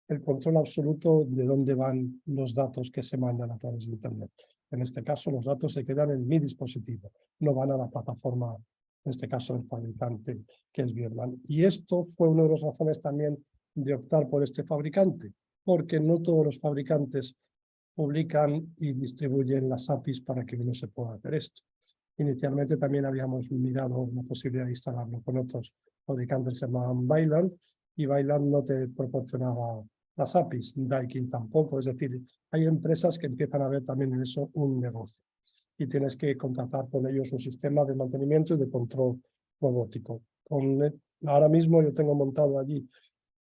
el control absoluto de dónde van los datos que se mandan a través de Internet. En este caso, los datos se quedan en mi dispositivo, no van a la plataforma, en este caso el fabricante, que es Viesman. Y esto fue una de las razones también de optar por este fabricante, porque no todos los fabricantes publican y distribuyen las APIs para que uno se pueda hacer esto. Inicialmente también habíamos mirado la posibilidad de instalarlo con otros fabricantes que se llamaban Vaillant, y Vaillant no te proporcionaba las APIs, Daikin tampoco. Es decir, hay empresas que empiezan a ver también en eso un negocio y tienes que contratar con ellos un sistema de mantenimiento y de control robótico. Ahora mismo yo tengo montado allí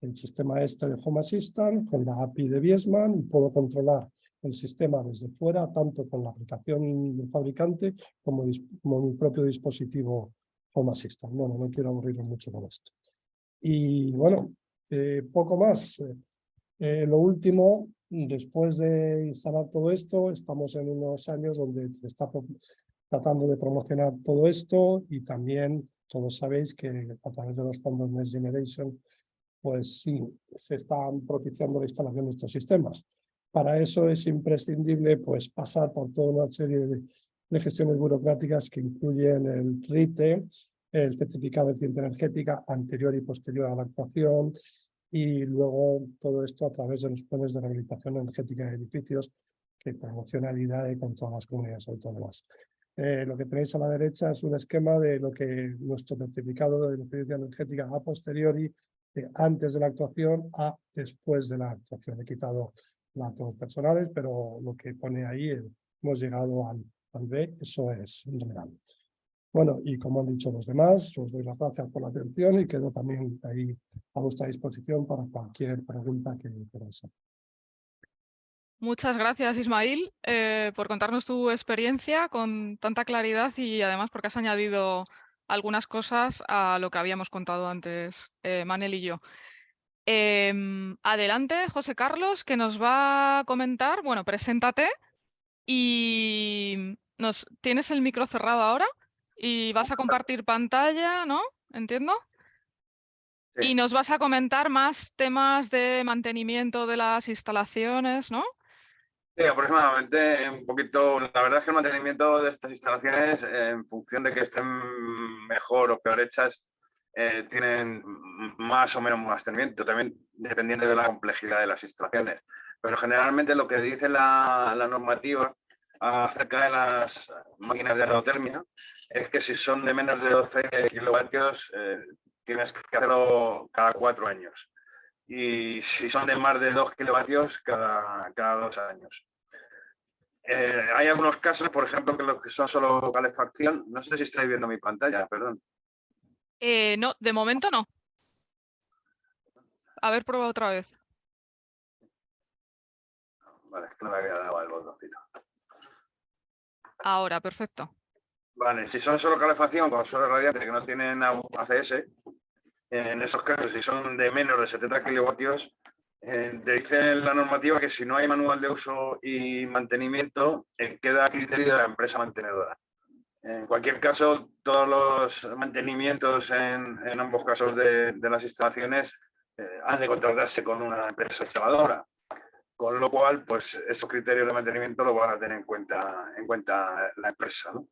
el sistema este de Home Assistant con la API de Viesman y puedo controlar el sistema desde fuera, tanto con la aplicación del fabricante como mi propio dispositivo Home Assistant. Bueno, no quiero aburrirme mucho con esto. Y bueno, poco más. Lo último, después de instalar todo esto, estamos en unos años donde se está tratando de promocionar todo esto, y también todos sabéis que a través de los fondos Next Generation, pues sí, se están propiciando la instalación de estos sistemas. Para eso es imprescindible pues, pasar por toda una serie de gestiones burocráticas que incluyen el RITE, el certificado de eficiencia energética anterior y posterior a la actuación, y luego todo esto a través de los planes de rehabilitación energética de edificios que promociona el IDAE con todas las comunidades autónomas. Lo que tenéis a la derecha es un esquema de lo que nuestro certificado de eficiencia energética a posteriori, antes de la actuación a después de la actuación. He quitado datos personales, pero lo que pone ahí, hemos llegado al B, eso es real. Bueno, y como han dicho los demás, os doy las gracias por la atención y quedo también ahí a vuestra disposición para cualquier pregunta que queráis hacer. Muchas gracias, Ismail, por contarnos tu experiencia con tanta claridad y además porque has añadido algunas cosas a lo que habíamos contado antes, Manel y yo. Adelante, José Carlos, que nos va a comentar. Bueno, preséntate Y tienes el micro cerrado ahora y vas a compartir pantalla, ¿no? Entiendo. Sí. Y nos vas a comentar más temas de mantenimiento de las instalaciones, ¿no? Sí, aproximadamente un poquito. La verdad es que el mantenimiento de estas instalaciones, en función de que estén mejor o peor hechas, tienen más o menos mantenimiento, también dependiendo de la complejidad de las instalaciones. Pero generalmente lo que dice la normativa acerca de las máquinas de aerotermia es que si son de menos de 12 kilovatios, tienes que hacerlo cada 4 años. Y si son de más de 2 kilovatios, cada 2 años. Hay algunos casos, por ejemplo, que los que son solo calefacción. No sé si estáis viendo mi pantalla, perdón. No, de momento no. A ver, prueba otra vez. Vale, es que no me había dado el botoncito. Ahora, perfecto. Vale, si son solo calefacción con suelo radiante que no tienen ACS, en esos casos, si son de menos de 70 kilovatios, te dice la normativa que si no hay manual de uso y mantenimiento, queda a criterio de la empresa mantenedora. En cualquier caso, todos los mantenimientos en ambos casos de las instalaciones han de contratarse con una empresa instaladora, con lo cual, pues esos criterios de mantenimiento los van a tener en cuenta la empresa, ¿no?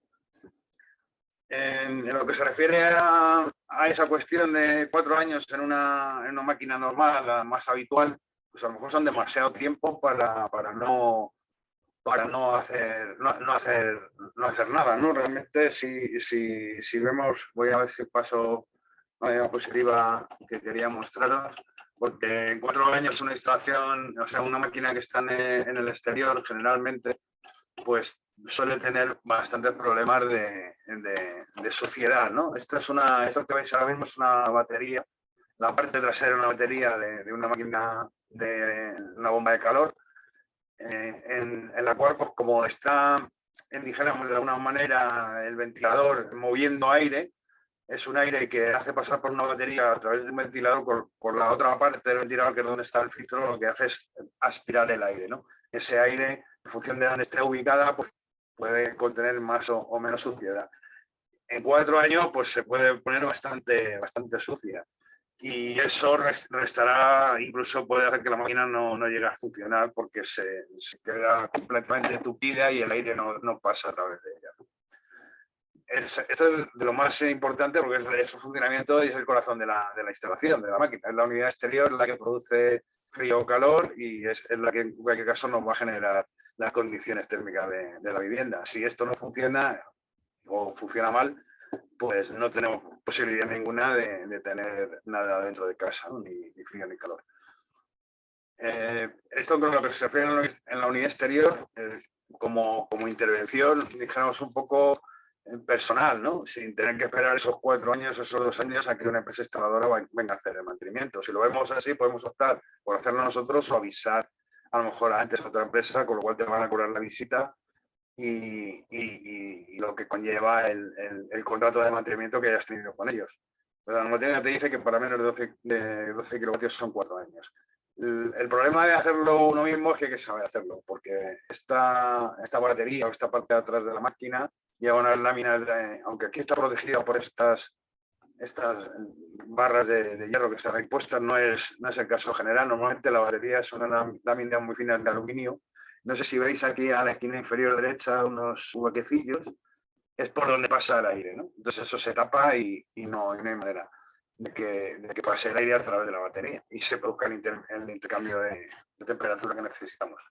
En lo que se refiere a esa cuestión de 4 años en una máquina normal, la más habitual, pues a lo mejor son demasiado tiempo para no hacer nada, ¿no? Realmente, si vemos, voy a ver si paso a la diapositiva que quería mostraros, porque en 4 años una instalación, o sea, una máquina que está en el exterior, generalmente, pues suele tener bastantes problemas de suciedad, ¿no? Esto que veis ahora mismo es una batería, la parte trasera de una batería de una máquina de una bomba de calor, en la cual, pues como está, dijéramos de alguna manera, el ventilador moviendo aire, es un aire que hace pasar por una batería a través de un ventilador por la otra parte del ventilador, que es donde está el filtro, lo que hace es aspirar el aire, ¿no? Ese aire, en función de dónde esté ubicada, pues puede contener más o menos suciedad. En 4 años, pues se puede poner bastante sucia. Y eso restará, incluso puede hacer que la máquina no llegue a funcionar porque se queda completamente tupida y el aire no pasa a través de ella. Esto es de lo más importante porque es su funcionamiento y es el corazón de la instalación, de la máquina. Es la unidad exterior la que produce frío o calor y es la que en cualquier caso nos va a generar las condiciones térmicas de la vivienda. Si esto no funciona o funciona mal, pues no tenemos posibilidad ninguna de tener nada dentro de casa, ¿no? ni frío ni calor. Esto con lo que se refiere en la unidad exterior, como intervención, dijéramos un poco personal, ¿no? Sin tener que esperar esos 4 años, esos 2 años a que una empresa instaladora venga a hacer el mantenimiento. Si lo vemos así, podemos optar por hacerlo nosotros o avisar a lo mejor antes a otra empresa, con lo cual te van a cobrar la visita y lo que conlleva el contrato de mantenimiento que hayas tenido con ellos. Pero la normativa te dice que para menos de 12 kilovatios son 4 años. El problema de hacerlo uno mismo es que hay que saber hacerlo, porque esta batería o esta parte de atrás de la máquina lleva unas láminas, aunque aquí está protegida por estas barras de hierro que están ahí puestas, no es el caso general. Normalmente la batería es una lámina muy fina de aluminio. No sé si veis aquí a la esquina inferior derecha unos huequecillos, es por donde pasa el aire, ¿no? Entonces eso se tapa y no hay manera de que pase el aire a través de la batería y se produzca el intercambio de temperatura que necesitamos.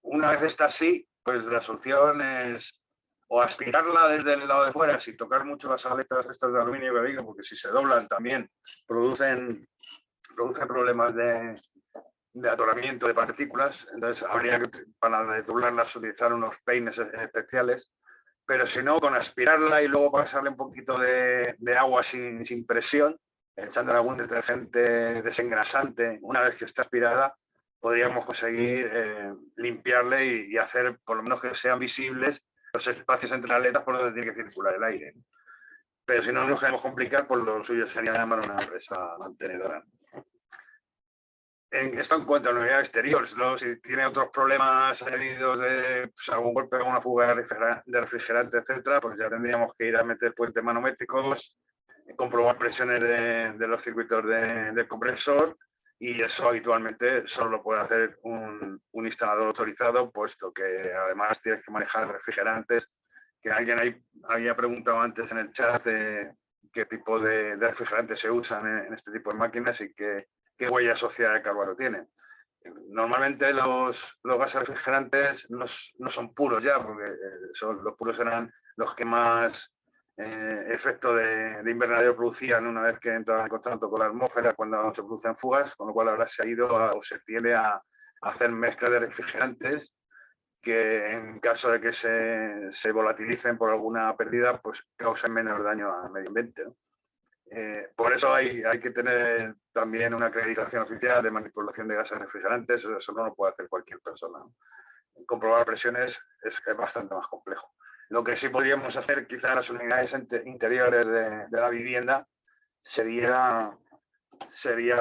Una vez está así, pues la solución es o aspirarla desde el lado de fuera sin tocar mucho las aletas estas de aluminio que digo, porque si se doblan también producen problemas de atoramiento de partículas. Entonces habría que, para doblarlas, utilizar unos peines especiales, pero si no, con aspirarla y luego pasarle un poquito de agua sin presión, echándole algún detergente desengrasante, una vez que está aspirada, podríamos conseguir limpiarle y hacer por lo menos que sean visibles los espacios entre aletas por donde tiene que circular el aire. Pero si no nos queremos complicar, pues lo suyo sería llamar a una empresa mantenedora. Esto en cuanto a la unidad exterior. Luego, si tiene otros problemas añadidos de pues, algún golpe, alguna fuga de refrigerante, etcétera, pues ya tendríamos que ir a meter puentes manométricos, comprobar presiones de los circuitos del compresor, y eso habitualmente solo lo puede hacer un instalador autorizado, puesto que además tienes que manejar refrigerantes, que alguien ahí había preguntado antes en el chat qué tipo de refrigerantes se usan en este tipo de máquinas y qué huella asociada de carbono tienen. Normalmente los gases refrigerantes no son puros ya, porque los puros eran los que más efecto de invernadero producían una vez que entraban en contacto con la atmósfera cuando se producen fugas, con lo cual ahora se ha ido o se tiende a hacer mezcla de refrigerantes que en caso de que se volatilicen por alguna pérdida, pues causen menos daño al medio ambiente, ¿no? Por eso hay que tener también una acreditación oficial de manipulación de gases refrigerantes. Eso no lo puede hacer cualquier persona, ¿no? Comprobar presiones es bastante más complejo. Lo que sí podríamos hacer quizá en las unidades interiores de la vivienda sería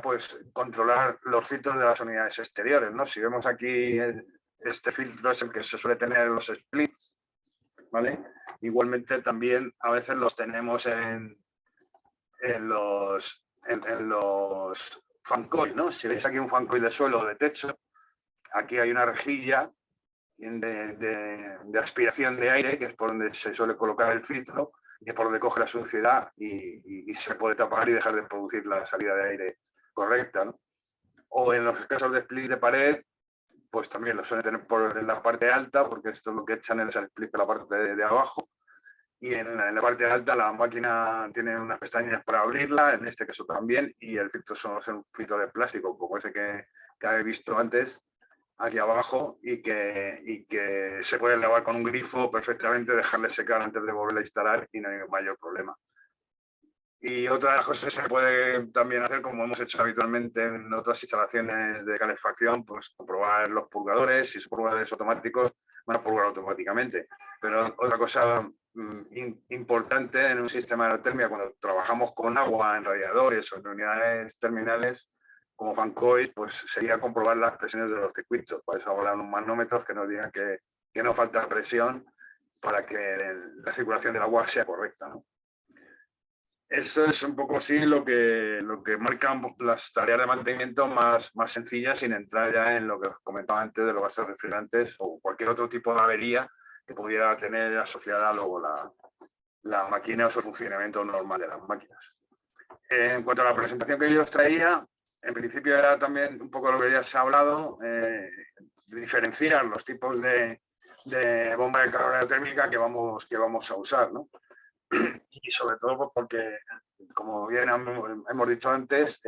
pues controlar los filtros de las unidades exteriores, ¿no? Si vemos aquí, este filtro es el que se suele tener en los splits, ¿vale? Igualmente también a veces los tenemos en los fan coil, ¿no? Si veis aquí un fan coil de suelo o de techo, aquí hay una rejilla de aspiración de aire, que es por donde se suele colocar el filtro, y es por donde coge la suciedad y se puede tapar y dejar de producir la salida de aire correcta, ¿no? O en los casos de split de pared, pues también lo suelen tener en la parte alta, porque esto es lo que echan en el split por la parte de abajo. Y en la parte alta la máquina tiene unas pestañas para abrirla, en este caso también, y el filtro suele ser un filtro de plástico, como ese que habéis visto antes, aquí abajo, y que se puede lavar con un grifo perfectamente, dejarle secar antes de volverla a instalar y no hay mayor problema. Y otra de las cosas que se puede también hacer, como hemos hecho habitualmente en otras instalaciones de calefacción, pues comprobar los purgadores. Si son purgadores automáticos, van a purgar automáticamente. Pero otra cosa importante en un sistema de aerotermia, cuando trabajamos con agua en radiadores o en unidades terminales, como fan coils, pues sería comprobar las presiones de los circuitos. Para eso habrá unos manómetros que nos digan que no falta presión para que la circulación del agua sea correcta, ¿no? Eso es un poco así lo que marcan las tareas de mantenimiento más sencillas, sin entrar ya en lo que os comentaba antes de los gases refrigerantes o cualquier otro tipo de avería que pudiera tener asociada luego la máquina o su funcionamiento normal de las máquinas. En cuanto a la presentación que yo os traía, en principio era también un poco lo que ya se ha hablado, diferenciar los tipos de bomba de calor aerotérmica que vamos a usar, ¿no? Y sobre todo porque, como bien hemos dicho antes,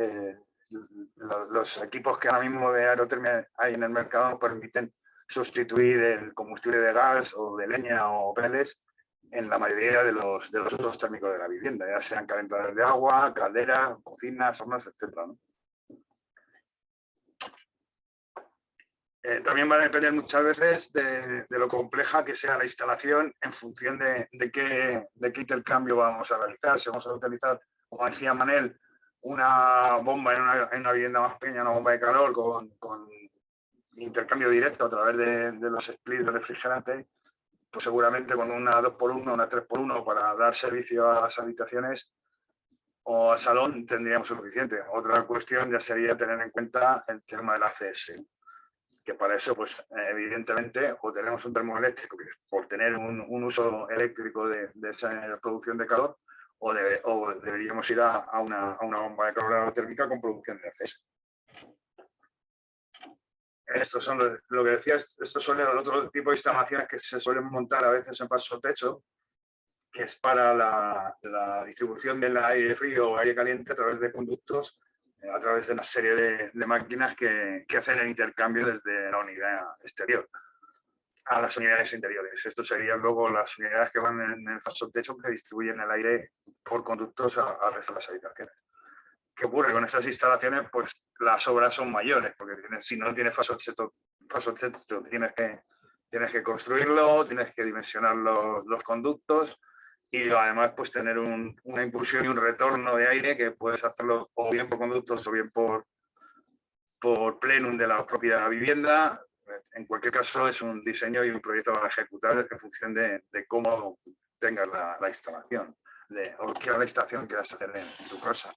los equipos que ahora mismo de aerotermia hay en el mercado permiten sustituir el combustible de gas o de leña o peles en la mayoría de los usos térmicos de la vivienda, ya sean calentadores de agua, calderas, cocinas, hornos, etc., ¿no? También va a depender muchas veces de lo compleja que sea la instalación en función de qué intercambio vamos a realizar. Si vamos a utilizar, como decía Manel, una bomba en una vivienda más pequeña, una bomba de calor con intercambio directo a través de los splits de refrigerante, pues seguramente con una 2x1, una 3x1 para dar servicio a las habitaciones o al salón tendríamos suficiente. Otra cuestión ya sería tener en cuenta el tema del ACS, que para eso, pues evidentemente, o tenemos un termoeléctrico que por tener un uso eléctrico de esa producción de calor, o deberíamos ir a una bomba de calor aerotérmica con producción de ACS. Estos son lo que decías, estos son el otro tipo de instalaciones que se suelen montar a veces en falso techo, que es para la distribución del aire frío o aire caliente a través de conductos, a través de una serie de máquinas que hacen el intercambio desde la unidad exterior a las unidades interiores. Estos serían luego las unidades que van en el falso techo, que distribuyen el aire por conductos al resto de las habitaciones. ¿Qué ocurre con estas instalaciones? Pues las obras son mayores, porque si no tienes falso techo tienes que construirlo, tienes que dimensionar los conductos, y además pues tener una impulsión y un retorno de aire que puedes hacerlo o bien por conductos o bien por por plenum de la propia vivienda. En cualquier caso, es un diseño y un proyecto para ejecutar en función de cómo tengas la instalación, o qué la instalación quieras hacer en tu casa.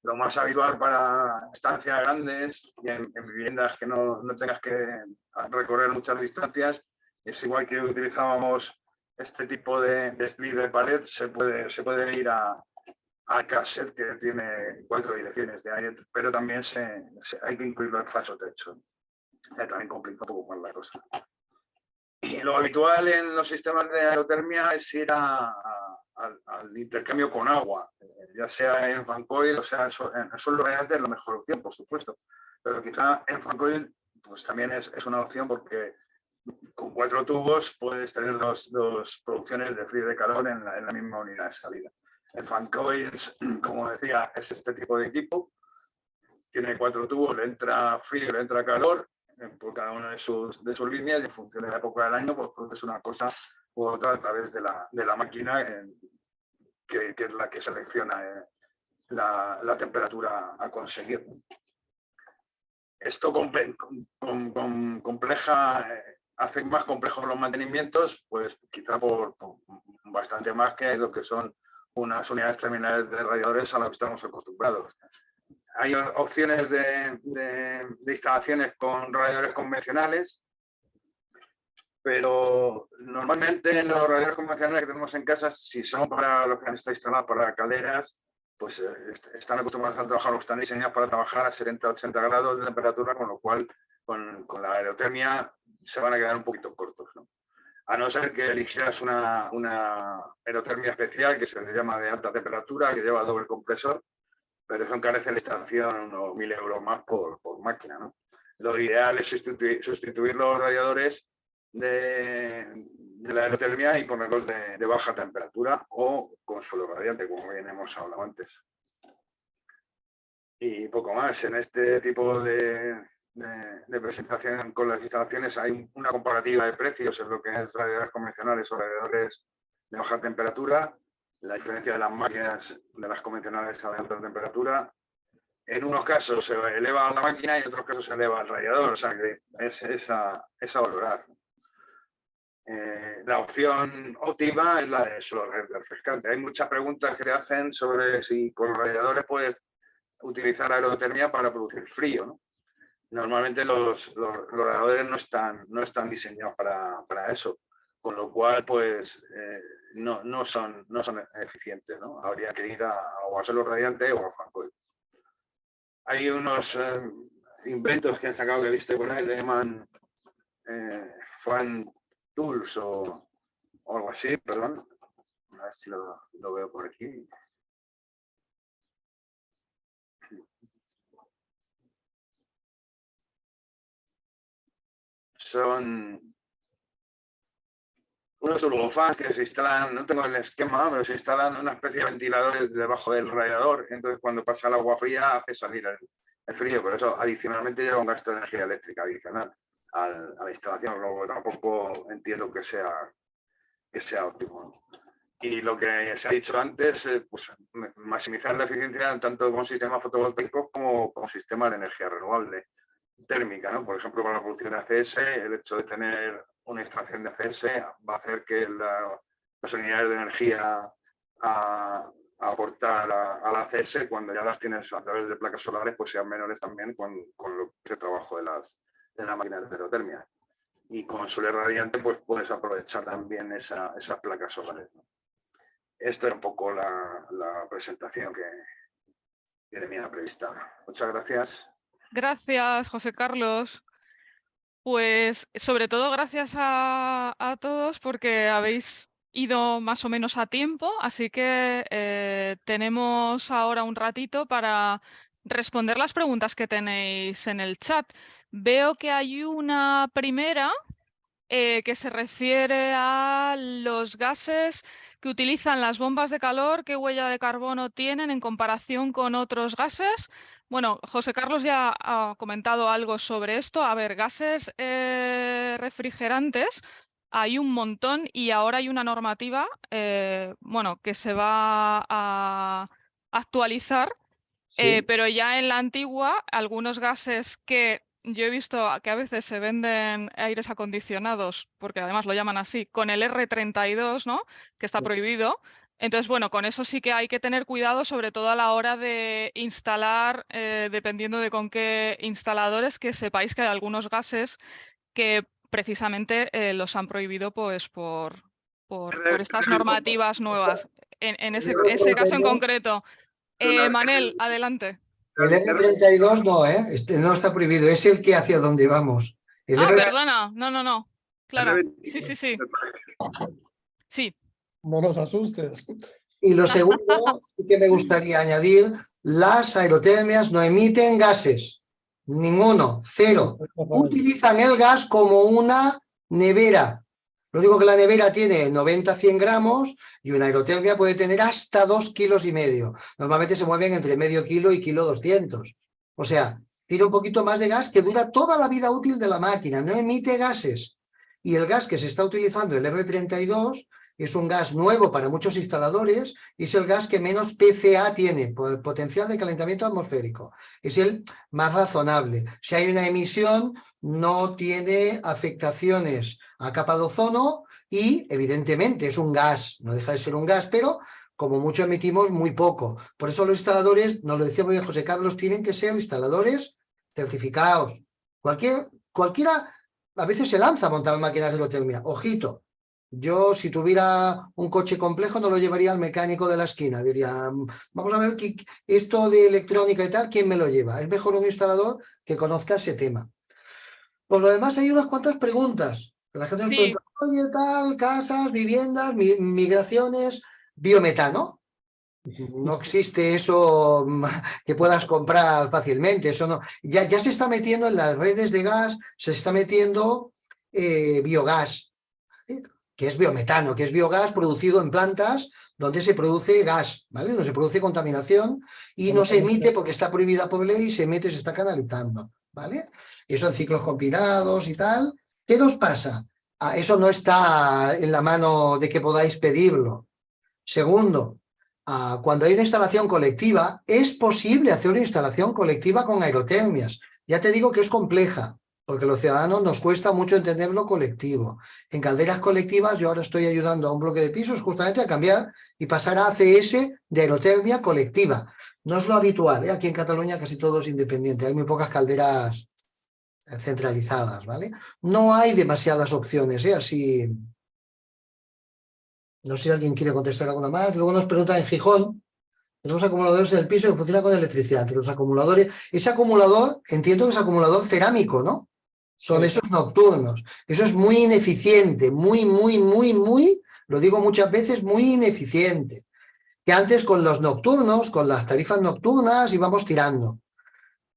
Lo más habitual para estancias grandes y en viviendas que no tengas que recorrer muchas distancias, es igual que utilizábamos este tipo de split de pared, se puede ir a cassette, que tiene 4 direcciones de aire, pero también hay que incluirlo en falso techo. También complica un poco más la cosa. Y lo habitual en los sistemas de aerotermia es ir al intercambio con agua, ya sea en fancoil o sea en suelo radiante, es la mejor opción, por supuesto. Pero quizá en fancoil pues también es una opción, porque con 4 tubos puedes tener dos producciones de frío y de calor en la misma unidad de salida. El fancoil, como decía, es este tipo de equipo. Tiene 4 tubos, le entra frío y le entra calor por cada una de sus líneas, y en función de la época del año, pues produces una cosa u otra a través de la máquina, que es la que selecciona la temperatura a conseguir. Esto hace más complejos los mantenimientos, pues quizá por bastante más que lo que son unas unidades terminales de radiadores a las que estamos acostumbrados. Hay opciones de instalaciones con radiadores convencionales, pero normalmente los radiadores convencionales que tenemos en casa, si son para lo que está instalado para calderas, pues están acostumbrados a trabajar, o están diseñados para trabajar a 70-80 grados de temperatura, con lo cual con la aerotermia se van a quedar un poquito cortos, ¿no? A no ser que eligieras una aerotermia especial que se le llama de alta temperatura, que lleva doble compresor, pero eso encarece la instalación unos 1.000 euros más por máquina, ¿no? Lo ideal es sustituir los radiadores de la aerotermia y ponerlos de baja temperatura o con suelo radiante, como bien hemos hablado antes. Y poco más. En este tipo de presentación con las instalaciones hay una comparativa de precios en lo que es radiadores convencionales o radiadores de baja temperatura, la diferencia de las máquinas de las convencionales a de alta temperatura. En unos casos se eleva la máquina y en otros casos se eleva el radiador, o sea que es a valorar. La opción óptima es la de suelo refrescante. Hay muchas preguntas que te hacen sobre si con los radiadores puedes utilizar aerotermia para producir frío, ¿no? Normalmente los radiadores no están diseñados para eso, con lo cual pues no son eficientes, ¿no? Habría que ir a suelo radiante o a fancoil. Hay unos inventos que han sacado que he visto por ahí, le llaman fan tools o algo así, perdón. A ver si lo veo por aquí. Son unos turbofans que se instalan, no tengo el esquema, pero se instalan una especie de ventiladores debajo del radiador. Entonces, cuando pasa el agua fría, hace salir el frío. Pero eso adicionalmente lleva un gasto de energía eléctrica adicional a la instalación. Luego tampoco entiendo que sea óptimo. Y lo que se ha dicho antes, pues maximizar la eficiencia tanto con sistemas fotovoltaicos como con sistemas de energía renovable térmica, ¿no? Por ejemplo, para la producción de ACS, el hecho de tener una extracción de ACS va a hacer que las unidades de energía a aportar a la ACS, cuando ya las tienes a través de placas solares, pues sean menores también con lo que es el trabajo de la máquina de aerotermia. Y con suelo radiante, pues puedes aprovechar también esas placas solares, ¿no? Esta es un poco la presentación que tenía prevista. Muchas gracias. Gracias, José Carlos. Pues sobre todo gracias a todos, porque habéis ido más o menos a tiempo, así que tenemos ahora un ratito para responder las preguntas que tenéis en el chat. Veo que hay una primera que se refiere a los gases que utilizan las bombas de calor, qué huella de carbono tienen en comparación con otros gases. Bueno, José Carlos ya ha comentado algo sobre esto. A ver, gases refrigerantes hay un montón, y ahora hay una normativa bueno, que se va a actualizar, Sí. Pero ya en la antigua, algunos gases que yo he visto que a veces se venden aires acondicionados, porque además lo llaman así, con el R32, ¿no? Que está prohibido. Entonces, bueno, con eso sí que hay que tener cuidado, sobre todo a la hora de instalar, dependiendo de con qué instaladores, que sepáis que hay algunos gases que precisamente los han prohibido pues por estas normativas nuevas. En ese caso en concreto. Manel, adelante. El R32 no, no está prohibido, es el que hacia donde vamos. El Ah, R... perdona, no. Claro, sí. Sí, No nos asustes. Y lo segundo sí que me gustaría añadir, las aerotermias no emiten gases, ninguno, cero. Utilizan el gas como una nevera. Lo único que la nevera tiene 90-100 gramos y una aerotermia puede tener hasta 2,5 kilos. Normalmente se mueven entre medio kilo y 1,2 kg. O sea, tiene un poquito más de gas que dura toda la vida útil de la máquina, no emite gases. Y el gas que se está utilizando, el R32, es un gas nuevo para muchos instaladores y es el gas que menos PCA tiene, potencial de calentamiento atmosférico. Es el más razonable. Si hay una emisión, no tiene afectaciones a capa de ozono y, evidentemente, es un gas, no deja de ser un gas, pero como mucho emitimos muy poco. Por eso los instaladores, nos lo decía muy bien José Carlos, tienen que ser instaladores certificados. Cualquiera a veces se lanza a montar máquinas de aerotermia. Ojito, yo si tuviera un coche complejo no lo llevaría al mecánico de la esquina. Diría, vamos a ver esto de electrónica y tal, ¿quién me lo lleva? Es mejor un instalador que conozca ese tema. Por lo demás hay unas cuantas preguntas. La gente nos pregunta, oye, tal, casas, viviendas, migraciones, biometano. No existe eso que puedas comprar fácilmente. Eso no. Ya se está metiendo en las redes de gas, se está metiendo biogás, que es biometano, que es biogás producido en plantas donde se produce gas, ¿vale? Donde se produce contaminación y no se emite porque está prohibida por ley, se emite, se está canalizando, ¿vale? Eso en ciclos combinados y tal. ¿Qué nos pasa? Eso no está en la mano de que podáis pedirlo. Segundo, cuando hay una instalación colectiva, es posible hacer una instalación colectiva con aerotermias. Ya te digo que es compleja, porque a los ciudadanos nos cuesta mucho entender lo colectivo. En calderas colectivas, yo ahora estoy ayudando a un bloque de pisos justamente a cambiar y pasar a ACS de aerotermia colectiva. No es lo habitual, aquí en Cataluña casi todo es independiente, hay muy pocas calderas centralizadas, ¿vale? No hay demasiadas opciones, así... No sé si alguien quiere contestar alguna más. Luego nos preguntan en Gijón, tenemos acumuladores en el piso que funcionan con electricidad. Entre los acumuladores, ese acumulador, entiendo que es acumulador cerámico, ¿no? Son esos nocturnos. Eso es muy ineficiente, muy, lo digo muchas veces, muy ineficiente. Que antes con los nocturnos, con las tarifas nocturnas, íbamos tirando.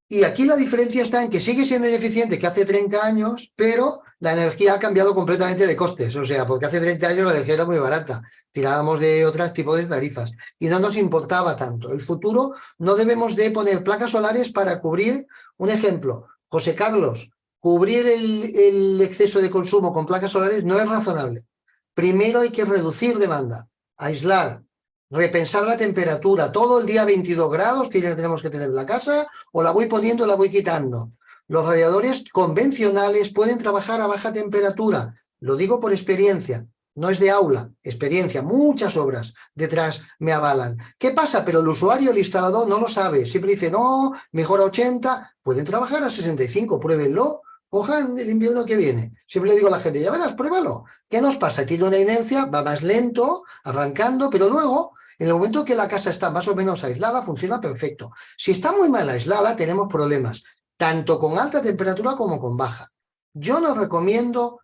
Y aquí la diferencia está en que sigue siendo ineficiente que hace 30 años, pero la energía ha cambiado completamente de costes. O sea, porque hace 30 años la energía era muy barata. Tirábamos de otros tipos de tarifas y no nos importaba tanto. El futuro no debemos de poner placas solares para cubrir, un ejemplo, José Carlos, cubrir el exceso de consumo con placas solares no es razonable. Primero hay que reducir demanda, aislar, repensar la temperatura. Todo el día 22 grados tenemos que tener la casa, o la voy poniendo o la voy quitando. Los radiadores convencionales pueden trabajar a baja temperatura. Lo digo por experiencia, no es de aula, experiencia. Muchas obras detrás me avalan. ¿Qué pasa? Pero el usuario, el instalador, no lo sabe. Siempre dice, no, mejor a 80. Pueden trabajar a 65, pruébenlo. Cojan el invierno que viene. Siempre le digo a la gente, ya verás, pruébalo. ¿Qué nos pasa? Tiene una inercia, va más lento, arrancando, pero luego, en el momento que la casa está más o menos aislada, funciona perfecto. Si está muy mal aislada, tenemos problemas, tanto con alta temperatura como con baja. Yo no recomiendo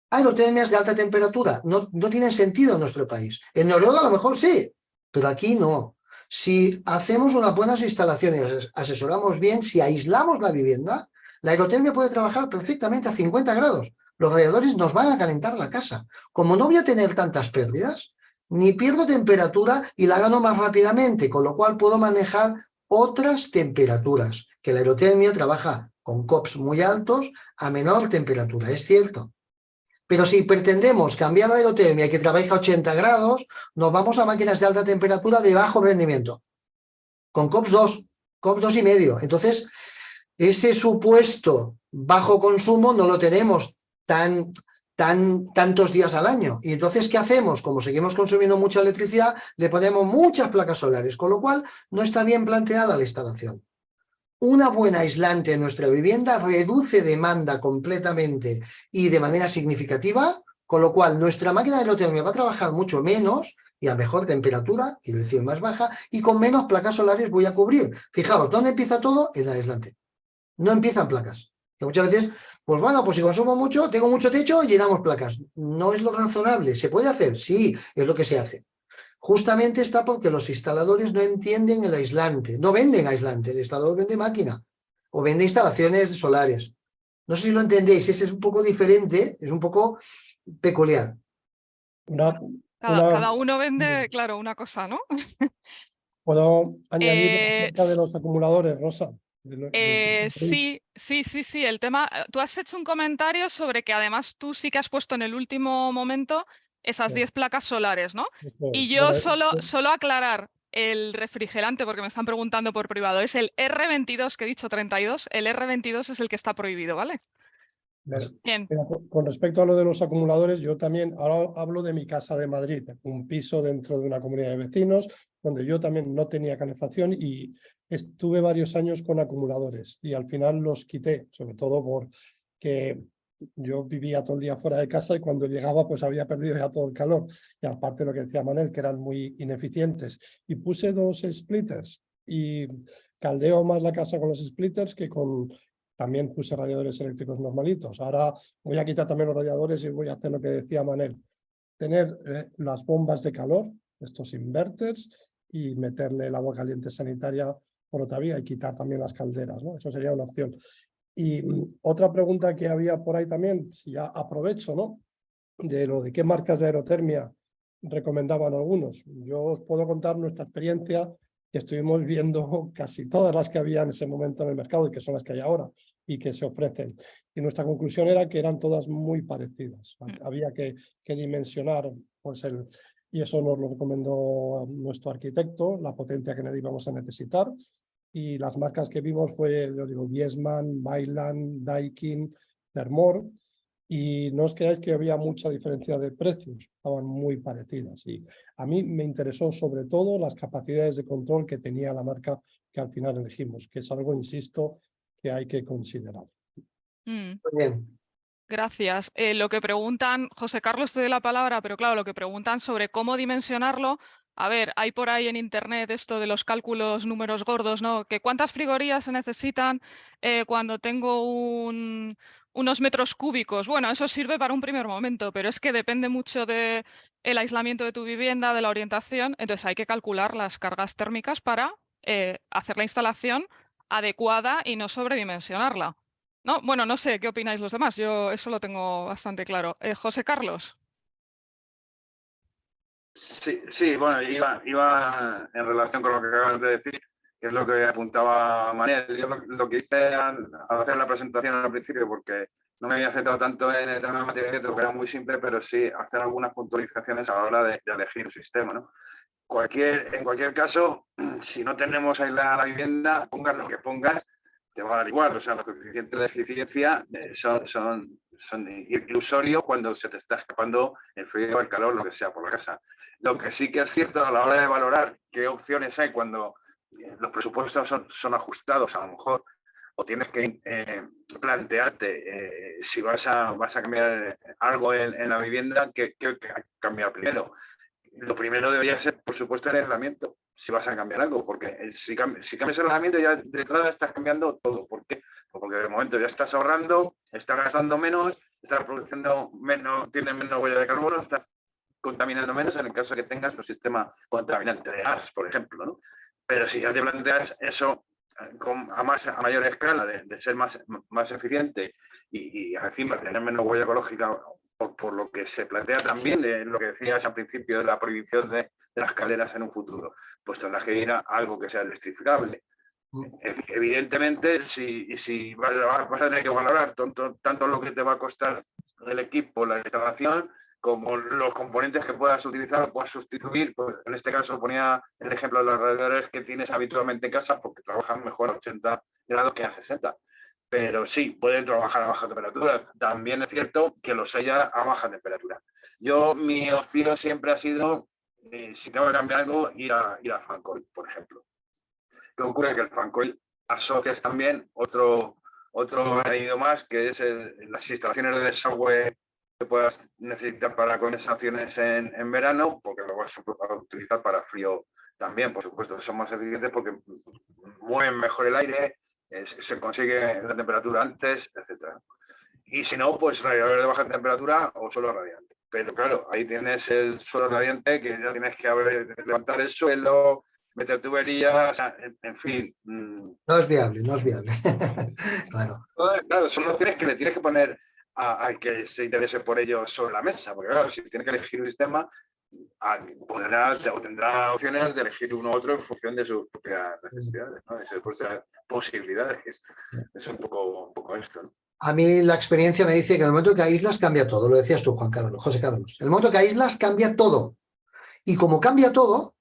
aerotermias de alta temperatura. No tienen sentido en nuestro país. En Noruega a lo mejor sí, pero aquí no. Si hacemos unas buenas instalaciones, asesoramos bien, si aislamos la vivienda, la aerotermia puede trabajar perfectamente a 50 grados. Los radiadores nos van a calentar la casa. Como no voy a tener tantas pérdidas, ni pierdo temperatura y la gano más rápidamente, con lo cual puedo manejar otras temperaturas, que la aerotermia trabaja con COPs muy altos a menor temperatura, es cierto. Pero si pretendemos cambiar la aerotermia y que trabaje a 80 grados, nos vamos a máquinas de alta temperatura de bajo rendimiento, con COPs 2. COP 2,5. Entonces, ese supuesto bajo consumo no lo tenemos tantos días al año. Y entonces, ¿qué hacemos? Como seguimos consumiendo mucha electricidad, le ponemos muchas placas solares, con lo cual no está bien planteada la instalación. Una buena aislante en nuestra vivienda reduce demanda completamente y de manera significativa, con lo cual nuestra máquina de aerotermia va a trabajar mucho menos y a mejor temperatura, quiero decir más baja, y con menos placas solares voy a cubrir. Fijaos, ¿dónde empieza todo? En el aislante. No empiezan placas. Que muchas veces, pues bueno, pues si consumo mucho, tengo mucho techo, llenamos placas. No es lo razonable. ¿Se puede hacer? Sí, es lo que se hace. Justamente está porque los instaladores no entienden el aislante, no venden aislante, el instalador vende máquina o vende instalaciones solares. No sé si lo entendéis, ese es un poco diferente, es un poco peculiar. Cada uno vende, claro, una cosa, ¿no? ¿Puedo añadir acerca de los acumuladores, Rosa? Sí. El tema, tú has hecho un comentario sobre que además tú sí que has puesto en el último momento esas 10 placas solares, ¿no? Y yo solo aclarar el refrigerante, porque me están preguntando por privado, es el R22 que he dicho 32, el R22 es el que está prohibido, ¿vale? Bien. Con respecto a lo de los acumuladores, yo también ahora hablo de mi casa de Madrid, un piso dentro de una comunidad de vecinos, donde yo también no tenía calefacción y estuve varios años con acumuladores y al final los quité, sobre todo porque yo vivía todo el día fuera de casa y cuando llegaba pues había perdido ya todo el calor. Y aparte lo que decía Manel, que eran muy ineficientes. Y puse 2 splitters y caldeo más la casa con los splitters que con... También puse radiadores eléctricos normalitos. Ahora voy a quitar también los radiadores y voy a hacer lo que decía Manel. Tener las bombas de calor, estos inverters, y meterle el agua caliente sanitaria por otra vía y quitar también las calderas, ¿no? Eso sería una opción. Y otra pregunta que había por ahí también, si ya aprovecho, ¿no? De lo de qué marcas de aerotermia recomendaban algunos. Yo os puedo contar nuestra experiencia, que estuvimos viendo casi todas las que había en ese momento en el mercado y que son las que hay ahora y que se ofrecen. Y nuestra conclusión era que eran todas muy parecidas. Había que dimensionar, pues y eso nos lo recomendó nuestro arquitecto, la potencia que íbamos a necesitar. Y las marcas que vimos fue, yo digo, Viessmann, Vaillant, Daikin, Thermor. Y no os creáis que había mucha diferencia de precios, estaban muy parecidas. Y a mí me interesó sobre todo las capacidades de control que tenía la marca que al final elegimos, que es algo, insisto, que hay que considerar. Muy bien. Gracias. Lo que preguntan, José Carlos, te doy la palabra, pero claro, lo que preguntan sobre cómo dimensionarlo, a ver, hay por ahí en internet esto de los cálculos números gordos, ¿no? Que cuántas frigorías se necesitan cuando tengo unos metros cúbicos. Bueno, eso sirve para un primer momento, pero es que depende mucho del aislamiento de tu vivienda, de la orientación, entonces hay que calcular las cargas térmicas para hacer la instalación adecuada y no sobredimensionarla. No, bueno, no sé, ¿qué opináis los demás? Yo eso lo tengo bastante claro. José Carlos. Sí, bueno, iba en relación con lo que acabas de decir, que es lo que apuntaba Manel. Yo lo que hice al hacer la presentación al principio, porque no me había centrado tanto en el tema de mantenimiento, que era muy simple, pero sí hacer algunas puntualizaciones a la hora de elegir un sistema, ¿no? En cualquier caso, si no tenemos aislada la vivienda, pongas lo que pongas, te va a dar igual. O sea, los coeficientes de eficiencia son ilusorios cuando se te está escapando el frío, el calor, lo que sea por la casa. Lo que sí que es cierto a la hora de valorar qué opciones hay cuando los presupuestos son ajustados, a lo mejor, o tienes que plantearte si vas a cambiar algo en la vivienda, ¿qué hay que cambiar primero? Lo primero debería ser, por supuesto, el aislamiento, si vas a cambiar algo, porque si cambias el aislamiento ya de entrada estás cambiando todo. ¿Por qué? Pues porque de momento ya estás ahorrando, estás gastando menos, estás produciendo menos, tienes menos huella de carbono, estás contaminando menos en el caso de que tengas un sistema contaminante de gas, por ejemplo, ¿no? Pero si ya te planteas eso a mayor escala, de ser más eficiente y encima tener menos huella ecológica, por lo que se plantea también, lo que decías al principio de la prohibición de las calderas en un futuro, pues tendrás que ir a algo que sea electrificable. Evidentemente, si vas a tener que valorar tanto lo que te va a costar el equipo, la instalación, como los componentes que puedas utilizar o puedas sustituir, pues en este caso ponía el ejemplo de los radiadores que tienes habitualmente en casa porque trabajan mejor a 80 grados que a 60. Pero sí, pueden trabajar a baja temperatura. También es cierto que los sella a baja temperatura. Mi opción siempre ha sido, si tengo que cambiar algo, ir a fan coil, por ejemplo. ¿Qué ocurre? Que el fan coil asocias también otro añadido más, que es las instalaciones de desagüe que puedas necesitar para condensaciones en verano, porque lo vas a utilizar para frío también, por supuesto. Son más eficientes porque mueven mejor el aire, se consigue la temperatura antes, etc. Y si no, pues radiadores de baja temperatura o suelo radiante. Pero claro, ahí tienes el suelo radiante que ya tienes que levantar el suelo, meter tuberías, o sea, en fin. No es viable, no es viable. Claro. Claro, son opciones que le tienes que poner al que se interese por ello sobre la mesa, porque claro, si tiene que elegir un sistema, tendrá opciones de elegir uno u otro en función de sus propias necesidades, ¿no? De sus propias posibilidades. Es un poco esto, ¿no? A mí la experiencia me dice que en el momento que aíslas cambia todo, lo decías tú, José Carlos. En el momento que aíslas cambia todo. Y como cambia todo,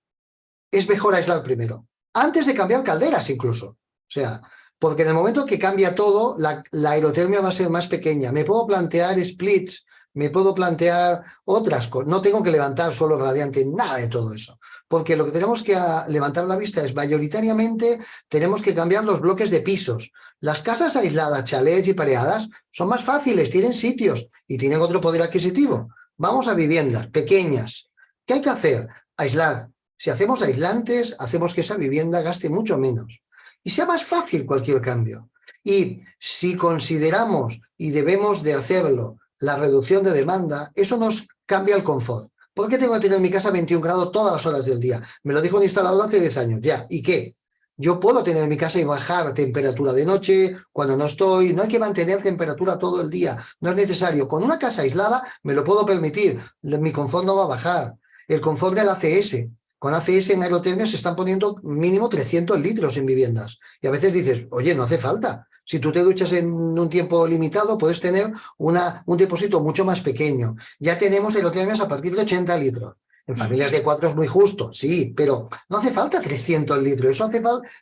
es mejor aislar primero. Antes de cambiar calderas incluso. O sea, porque en el momento que cambia todo, la aerotermia va a ser más pequeña. Me puedo plantear splits, me puedo plantear otras cosas. No tengo que levantar suelo radiante, nada de todo eso. Porque lo que tenemos que levantar la vista es mayoritariamente tenemos que cambiar los bloques de pisos. Las casas aisladas, chalets y pareadas son más fáciles, tienen sitios y tienen otro poder adquisitivo. Vamos a viviendas pequeñas. ¿Qué hay que hacer? Aislar. Si hacemos aislantes, hacemos que esa vivienda gaste mucho menos. Y sea más fácil cualquier cambio. Y si consideramos, y debemos de hacerlo, la reducción de demanda, eso nos cambia el confort. ¿Por qué tengo que tener en mi casa 21 grados todas las horas del día? Me lo dijo un instalador hace 10 años, ya. ¿Y qué? Yo puedo tener en mi casa y bajar temperatura de noche, cuando no estoy, no hay que mantener temperatura todo el día, no es necesario. Con una casa aislada me lo puedo permitir, mi confort no va a bajar. El confort del ACS. Con ACS en aerotermia se están poniendo mínimo 300 litros en viviendas. Y a veces dices, oye, no hace falta. Si tú te duchas en un tiempo limitado, puedes tener un depósito mucho más pequeño. Ya tenemos aerotermias a partir de 80 litros. En familias de 4 es muy justo, sí, pero no hace falta 300 litros.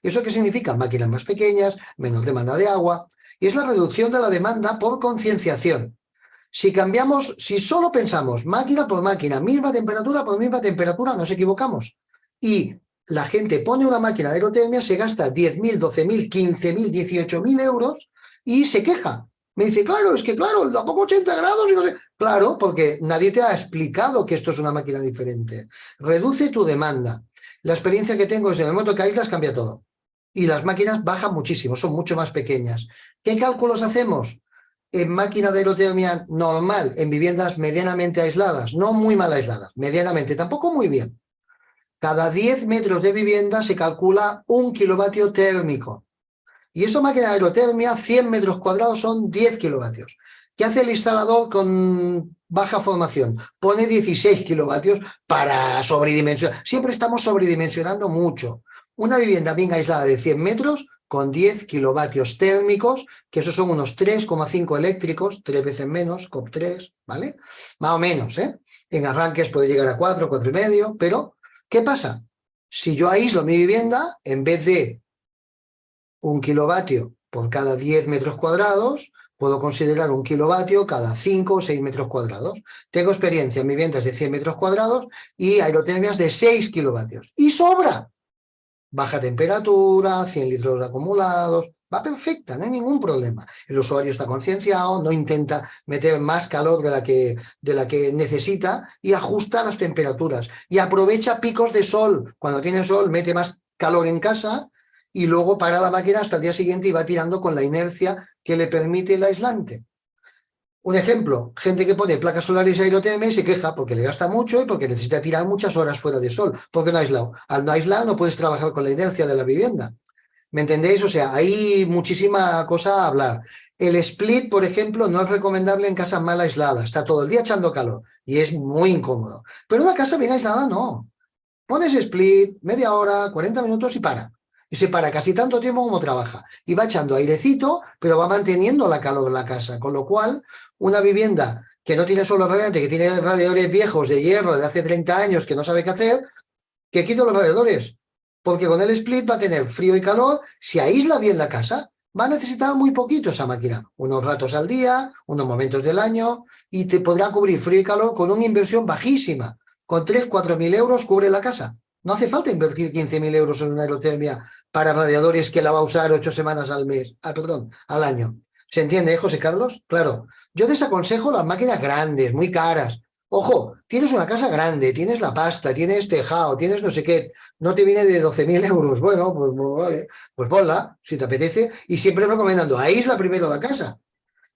¿Eso qué significa? Máquinas más pequeñas, menos demanda de agua. Y es la reducción de la demanda por concienciación. Si solo pensamos máquina por máquina, misma temperatura por misma temperatura, nos equivocamos. Y la gente pone una máquina de aerotermia, se gasta 10.000, 12.000, 15.000, 18.000 euros y se queja. Me dice, claro, es que claro, ¿a poco 80 grados? Y no sé. Claro, porque nadie te ha explicado que esto es una máquina diferente. Reduce tu demanda. La experiencia que tengo es en el momento que aíslas cambia todo. Y las máquinas bajan muchísimo, son mucho más pequeñas. ¿Qué cálculos hacemos? En máquina de aerotermia normal, en viviendas medianamente aisladas, no muy mal aisladas, medianamente, tampoco muy bien. Cada 10 metros de vivienda se calcula 1 kilovatio térmico. Y eso máquina de aerotermia, 100 metros cuadrados son 10 kilovatios. ¿Qué hace el instalador con baja formación? Pone 16 kilovatios para sobredimensionar. Siempre estamos sobredimensionando mucho. Una vivienda bien aislada de 100 metros con 10 kilovatios térmicos, que esos son unos 3,5 eléctricos, 3 veces menos, COP3, ¿vale? Más o menos, ¿eh? En arranques puede llegar a 4, 4,5, pero ¿qué pasa? Si yo aíslo mi vivienda, en vez de 1 kilovatio por cada 10 metros cuadrados, puedo considerar 1 kilovatio cada 5 o 6 metros cuadrados. Tengo experiencia en viviendas de 100 metros cuadrados y aerotermias de 6 kilovatios. ¡Y sobra! Baja temperatura, 100 litros acumulados, va perfecta, no hay ningún problema. El usuario está concienciado, no intenta meter más calor de la que necesita y ajusta las temperaturas. Y aprovecha picos de sol. Cuando tiene sol mete más calor en casa y luego para la máquina hasta el día siguiente y va tirando con la inercia que le permite el aislante. Un ejemplo, gente que pone placas solares y aerotermia y se queja porque le gasta mucho y porque necesita tirar muchas horas fuera de sol, porque no ha aislado. Al no aislar no puedes trabajar con la inercia de la vivienda. ¿Me entendéis? O sea, hay muchísima cosa a hablar. El split, por ejemplo, no es recomendable en casas mal aisladas. Está todo el día echando calor y es muy incómodo. Pero una casa bien aislada no. Pones split, media hora, 40 minutos y para. Y se para casi tanto tiempo como trabaja. Y va echando airecito, pero va manteniendo la calor en la casa. Con lo cual, una vivienda que no tiene solo radiante, que tiene radiadores viejos de hierro de hace 30 años que no sabe qué hacer, que quite los radiadores. Porque con el split va a tener frío y calor, si aísla bien la casa, va a necesitar muy poquito esa máquina, unos ratos al día, unos momentos del año, y te podrá cubrir frío y calor con una inversión bajísima. Con 3.000-4.000 euros cubre la casa. No hace falta invertir 15.000 euros en una aerotermia para radiadores que la va a usar 8 semanas al mes, al año. ¿Se entiende, José Carlos? Claro. Yo desaconsejo las máquinas grandes, muy caras. Ojo, tienes una casa grande, tienes la pasta, tienes tejado, tienes no sé qué, no te viene de 12.000 euros. Bueno, pues vale, pues ponla, si te apetece, y siempre recomendando, aísla primero la casa.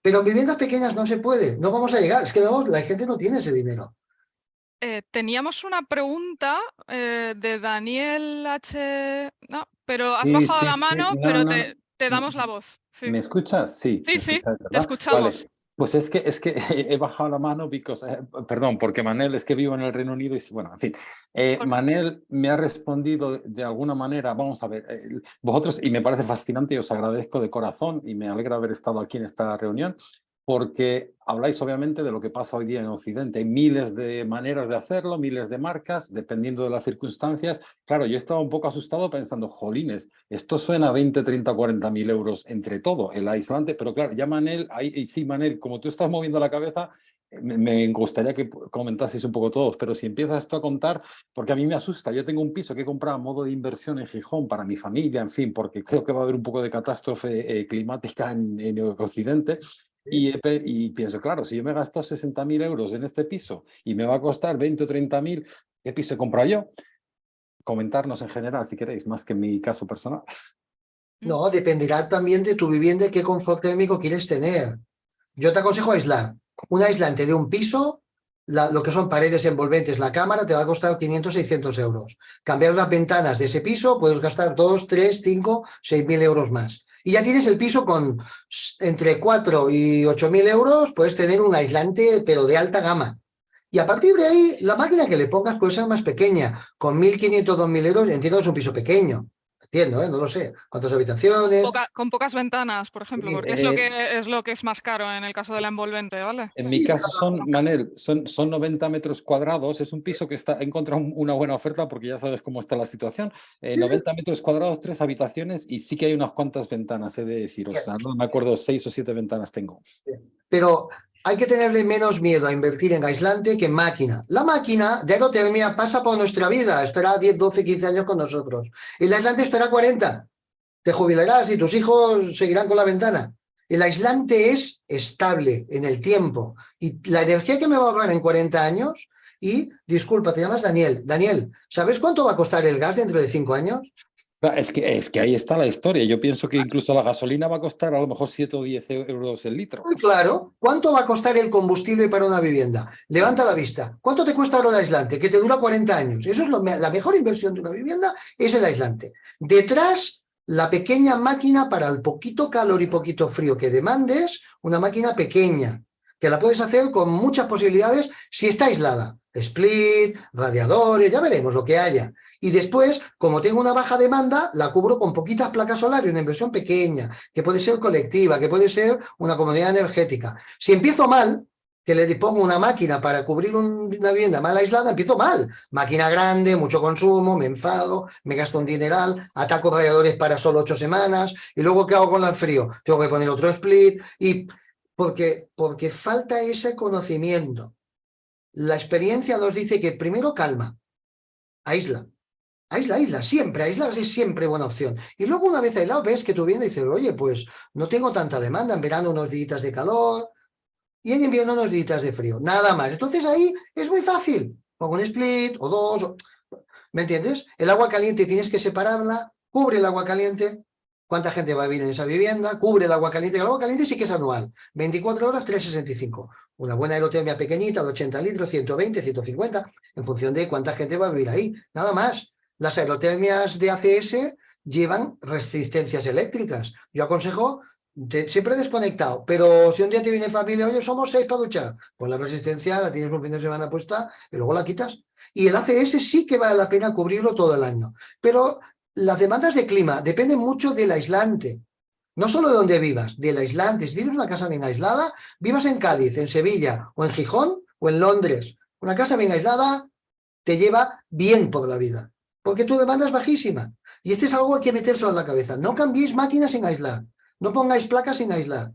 Pero en viviendas pequeñas no se puede, no vamos a llegar, es que vamos, la gente no tiene ese dinero. Teníamos una pregunta de Daniel H. No, pero has Sí, bajado sí, la sí. mano, No, pero no, no. te damos la voz. Sí, ¿Me escuchas? Sí, sí, me sí, escuchas, te ¿verdad? escuchamos. Vale. Pues es que he bajado la mano perdón, porque Manel es que vivo en el Reino Unido y bueno, en fin. Manel me ha respondido de alguna manera, vamos a ver, vosotros, y me parece fascinante y os agradezco de corazón y me alegra haber estado aquí en esta reunión, porque habláis obviamente de lo que pasa hoy día en Occidente. Hay miles de maneras de hacerlo, miles de marcas, dependiendo de las circunstancias. Claro, yo estaba un poco asustado pensando, jolines, esto suena a 20, 30, 40.000 euros entre todo, el aislante, pero claro, ya Manel, ahí sí, Manel, como tú estás moviendo la cabeza, me gustaría que comentaseis un poco todos, pero si empiezas esto a contar, porque a mí me asusta, yo tengo un piso que he comprado a modo de inversión en Gijón para mi familia, en fin, porque creo que va a haber un poco de catástrofe climática en Occidente. Y pienso, claro, si yo me gasto 60.000 euros en este piso y me va a costar 20 o 30.000, ¿qué piso he comprado yo? Comentarnos en general, si queréis, más que en mi caso personal. No, dependerá también de tu vivienda y qué confort térmico quieres tener. Yo te aconsejo aislar. Un aislante de un piso, lo que son paredes envolventes, la cámara, te va a costar 500-600 euros. Cambiar las ventanas de ese piso, puedes gastar 2, 3, 5, 6.000 euros más. Y ya tienes el piso con entre 4 y 8.000 euros, puedes tener un aislante, pero de alta gama. Y a partir de ahí, la máquina que le pongas puede ser más pequeña. Con 1.500, 2.000 euros, entiendo que es un piso pequeño. Entiendo, no lo sé. ¿Cuántas habitaciones? Con pocas ventanas, por ejemplo, porque es lo que es más caro en el caso de la envolvente, ¿vale? En mi caso Manel, son 90 metros cuadrados. Es un piso que he encontrado una buena oferta porque ya sabes cómo está la situación. 90 metros cuadrados, 3 habitaciones y sí que hay unas cuantas ventanas, he de deciros. O sea, no me acuerdo, 6 o 7 ventanas tengo. Pero hay que tenerle menos miedo a invertir en aislante que en máquina. La máquina de aerotermia pasa por nuestra vida, estará 10, 12, 15 años con nosotros. El aislante estará 40. Te jubilarás y tus hijos seguirán con la ventana. El aislante es estable en el tiempo. Y la energía que me va a ahorrar en 40 años, y disculpa, te llamas Daniel. Daniel, ¿sabes cuánto va a costar el gas dentro de 5 años? Es que ahí está la historia. Yo pienso que incluso la gasolina va a costar a lo mejor 7 o 10 euros el litro. Muy claro. ¿Cuánto va a costar el combustible para una vivienda? Levanta la vista. ¿Cuánto te cuesta ahora el aislante? Que te dura 40 años. Eso es la mejor inversión de una vivienda, es el aislante. Detrás, la pequeña máquina para el poquito calor y poquito frío que demandes, una máquina pequeña, que la puedes hacer con muchas posibilidades si está aislada. Split, radiadores, ya veremos lo que haya. Y después, como tengo una baja demanda, la cubro con poquitas placas solares, una inversión pequeña, que puede ser colectiva, que puede ser una comunidad energética. Si empiezo mal, que le pongo una máquina para cubrir una vivienda mal aislada, empiezo mal. Máquina grande, mucho consumo, me enfado, me gasto un dineral, ataco radiadores para solo 8 semanas, y luego ¿qué hago con el frío? Tengo que poner otro split, y porque falta ese conocimiento. La experiencia nos dice que primero calma, aísla, siempre, aislar es siempre buena opción. Y luego una vez aislado ves que tú vienes y dices, oye, pues no tengo tanta demanda, en verano unos días de calor y en invierno unos días de frío, nada más. Entonces ahí es muy fácil, pongo un split o dos, ¿me entiendes? El agua caliente tienes que separarla, cubre el agua caliente. ¿Cuánta gente va a vivir en esa vivienda? Cubre el agua caliente. El agua caliente sí que es anual. 24 horas, 365. Una buena aerotermia pequeñita de 80 litros, 120, 150, en función de cuánta gente va a vivir ahí. Nada más. Las aerotermias de ACS llevan resistencias eléctricas. Yo aconsejo siempre desconectado, pero si un día te viene familia, oye, somos 6 para duchar, pues la resistencia la tienes un fin de semana puesta y luego la quitas. Y el ACS sí que vale la pena cubrirlo todo el año. Pero las demandas de clima dependen mucho del aislante. No solo de donde vivas, del aislante. Si tienes una casa bien aislada, vivas en Cádiz, en Sevilla, o en Gijón, o en Londres. Una casa bien aislada te lleva bien por la vida, porque tu demanda es bajísima. Y este es algo que hay que metérselo en la cabeza. No cambiéis máquinas sin aislar. No pongáis placas sin aislar.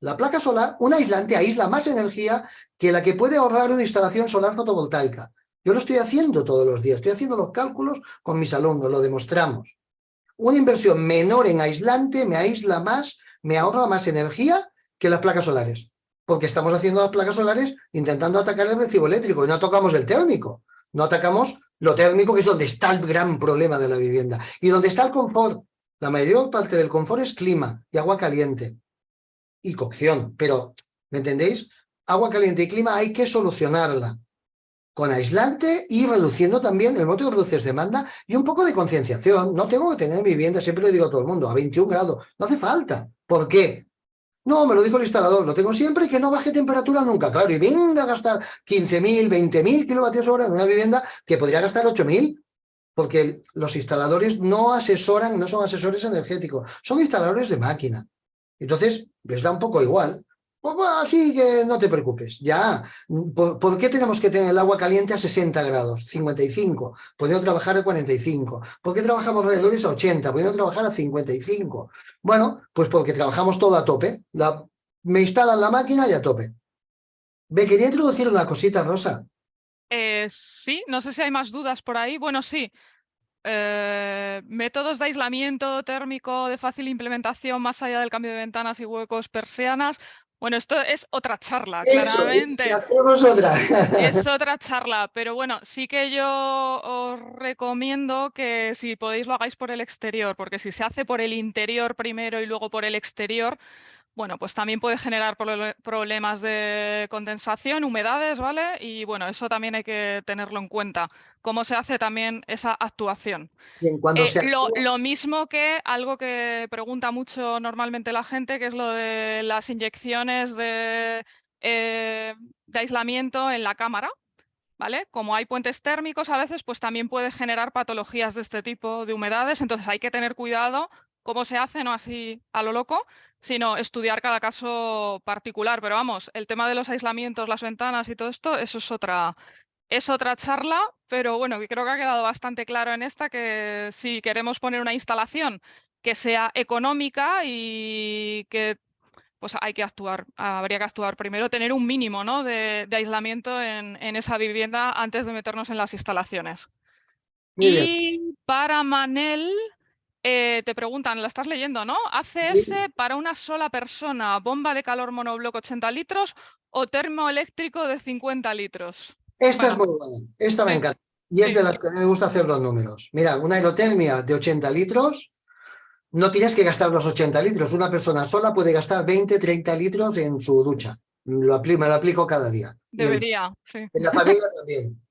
La placa solar, un aislante, aísla más energía que la que puede ahorrar una instalación solar fotovoltaica. Yo lo estoy haciendo todos los días. Estoy haciendo los cálculos con mis alumnos, lo demostramos. Una inversión menor en aislante me aísla más, me ahorra más energía que las placas solares. Porque estamos haciendo las placas solares intentando atacar el recibo eléctrico y no tocamos el térmico. No atacamos lo térmico, que es donde está el gran problema de la vivienda. Y donde está el confort. La mayor parte del confort es clima y agua caliente. Y cocción. Pero, ¿me entendéis? Agua caliente y clima hay que solucionarla con aislante y reduciendo también, el motivo reduces demanda y un poco de concienciación. No tengo que tener mi vivienda, siempre le digo a todo el mundo, a 21 grados. No hace falta. ¿Por qué? No, me lo dijo el instalador, lo tengo siempre y que no baje temperatura nunca. Claro, y venga a gastar 15.000, 20.000 kilovatios hora en una vivienda que podría gastar 8.000, porque los instaladores no asesoran, no son asesores energéticos, son instaladores de máquina. Entonces, les da un poco igual. Pues así que no te preocupes. Ya, ¿por qué tenemos que tener el agua caliente a 60 grados? 55, pudiendo trabajar a 45. ¿Por qué trabajamos alrededores a 80? Pudiendo trabajar a 55. Bueno, pues porque trabajamos todo a tope. Me instalan la máquina y a tope. Me quería introducir una cosita, Rosa. Sí, no sé si hay más dudas por ahí. Bueno, sí. Métodos de aislamiento térmico de fácil implementación más allá del cambio de ventanas y huecos, persianas. Bueno, esto es otra charla, Eso, y claramente. hacemos otra. Es otra charla, pero bueno, sí que yo os recomiendo que si podéis lo hagáis por el exterior, porque si se hace por el interior primero y luego por el exterior, bueno, pues también puede generar problemas de condensación, humedades, ¿vale? Y bueno, eso también hay que tenerlo en cuenta, cómo se hace también esa actuación. Bien, cuando se Lo mismo que algo que pregunta mucho normalmente la gente, que es lo de las inyecciones de aislamiento en la cámara, ¿vale? Como hay puentes térmicos a veces, pues también puede generar patologías de este tipo de humedades, entonces hay que tener cuidado cómo se hace, no así a lo loco, sino estudiar cada caso particular. Pero vamos, el tema de los aislamientos, las ventanas y todo esto, eso es otra charla, pero bueno, que creo que ha quedado bastante claro en esta que si queremos poner una instalación que sea económica y que pues hay que actuar, habría que actuar primero, tener un mínimo, ¿no?, de aislamiento en esa vivienda antes de meternos en las instalaciones. Muy bien. Y para Manel, te preguntan, la estás leyendo, ¿no? ACS para una sola persona, bomba de calor monobloc 80 litros o termoeléctrico de 50 litros. Esta es Bueno, muy buena, esta me sí, encanta. Y es sí. de las que me gusta hacer los números. Mira, una aerotermia de 80 litros, no tienes que gastar los 80 litros. Una persona sola puede gastar 20, 30 litros en su ducha. Me lo aplico cada día. Y Debería, sí. en la familia también.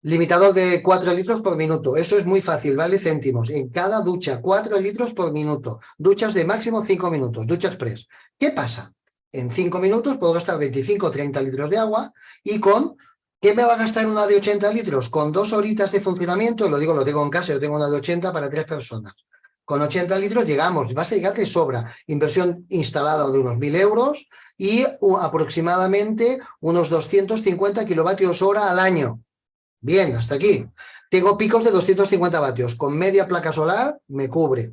Limitador de 4 litros por minuto. Eso es muy fácil, vale céntimos. En cada ducha, 4 litros por minuto. Duchas de máximo 5 minutos, ducha express. ¿Qué pasa? En 5 minutos puedo gastar 25 o 30 litros de agua y ¿qué me va a gastar una de 80 litros? Con 2 horitas de funcionamiento, lo tengo en casa, yo tengo una de 80 para 3 personas. Con 80 litros llegamos, vas a llegar de sobra. Inversión instalada de unos 1.000 euros y aproximadamente unos 250 kilovatios hora al año. Bien, hasta aquí. Tengo picos de 250 vatios. Con media placa solar me cubre.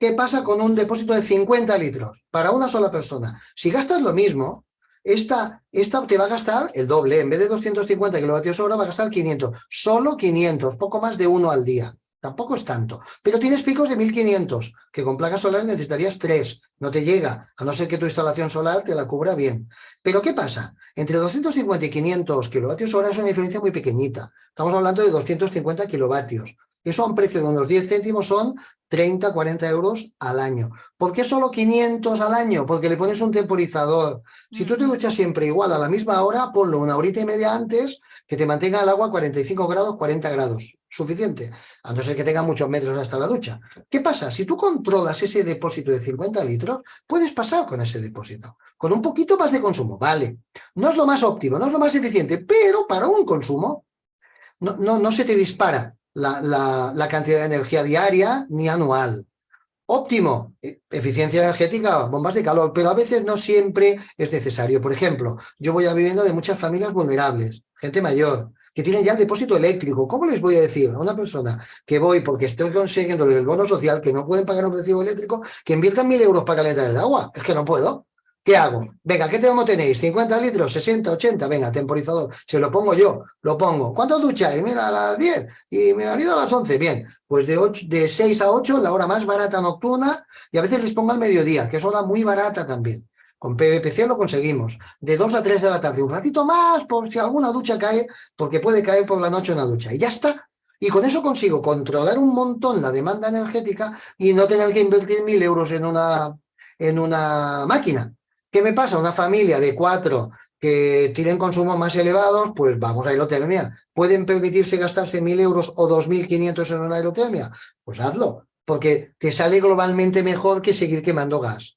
¿Qué pasa con un depósito de 50 litros? Para una sola persona. Si gastas lo mismo, esta te va a gastar el doble. En vez de 250 kilovatios hora va a gastar 500. Solo 500, poco más de 1 al día. Tampoco es tanto. Pero tienes picos de 1.500, que con placas solares necesitarías 3. No te llega, a no ser que tu instalación solar te la cubra bien. Pero ¿qué pasa? Entre 250 y 500 kilovatios hora es una diferencia muy pequeñita. Estamos hablando de 250 kilovatios. Eso a un precio de unos 10 céntimos son 30, 40 euros al año. ¿Por qué solo 500 al año? Porque le pones un temporizador. Si tú te duchas siempre igual a la misma hora, ponlo una horita y media antes que te mantenga el agua a 45 grados, 40 grados. Suficiente. A no ser que tenga muchos metros hasta la ducha. ¿Qué pasa? Si tú controlas ese depósito de 50 litros, puedes pasar con ese depósito. Con un poquito más de consumo, vale. No es lo más óptimo, no es lo más eficiente, pero para un consumo no se te dispara la cantidad de energía diaria ni anual. óptimo, eficiencia energética, bombas de calor, pero a veces no siempre es necesario. Por ejemplo, yo voy a vivienda de muchas familias vulnerables, gente mayor, que tienen ya el depósito eléctrico. ¿Cómo les voy a decir a una persona que voy porque estoy consiguiendo el bono social, que no pueden pagar un recibo eléctrico, que inviertan 1.000 euros para calentar el agua? Es que no puedo. ¿Qué hago? Venga, ¿qué termo tenéis? ¿50 litros? ¿60, 80? Venga, temporizador. Se lo pongo yo, lo pongo. ¿Cuánto ducháis? Mira, a las 10 y mi marido a las 11. Bien, pues de 6 a 8, la hora más barata nocturna, y a veces les pongo al mediodía, que es hora muy barata también. Con PVPC lo conseguimos. De 2 a 3 de la tarde, un ratito más por si alguna ducha cae, porque puede caer por la noche una ducha. Y ya está. Y con eso consigo controlar un montón la demanda energética y no tener que invertir 1.000 euros en una máquina. ¿Qué me pasa? Una familia de 4 que tienen consumos más elevados, pues vamos a aerotermia. ¿Pueden permitirse gastarse 1.000 euros o 2.500 en una aerotermia? Pues hazlo, porque te sale globalmente mejor que seguir quemando gas.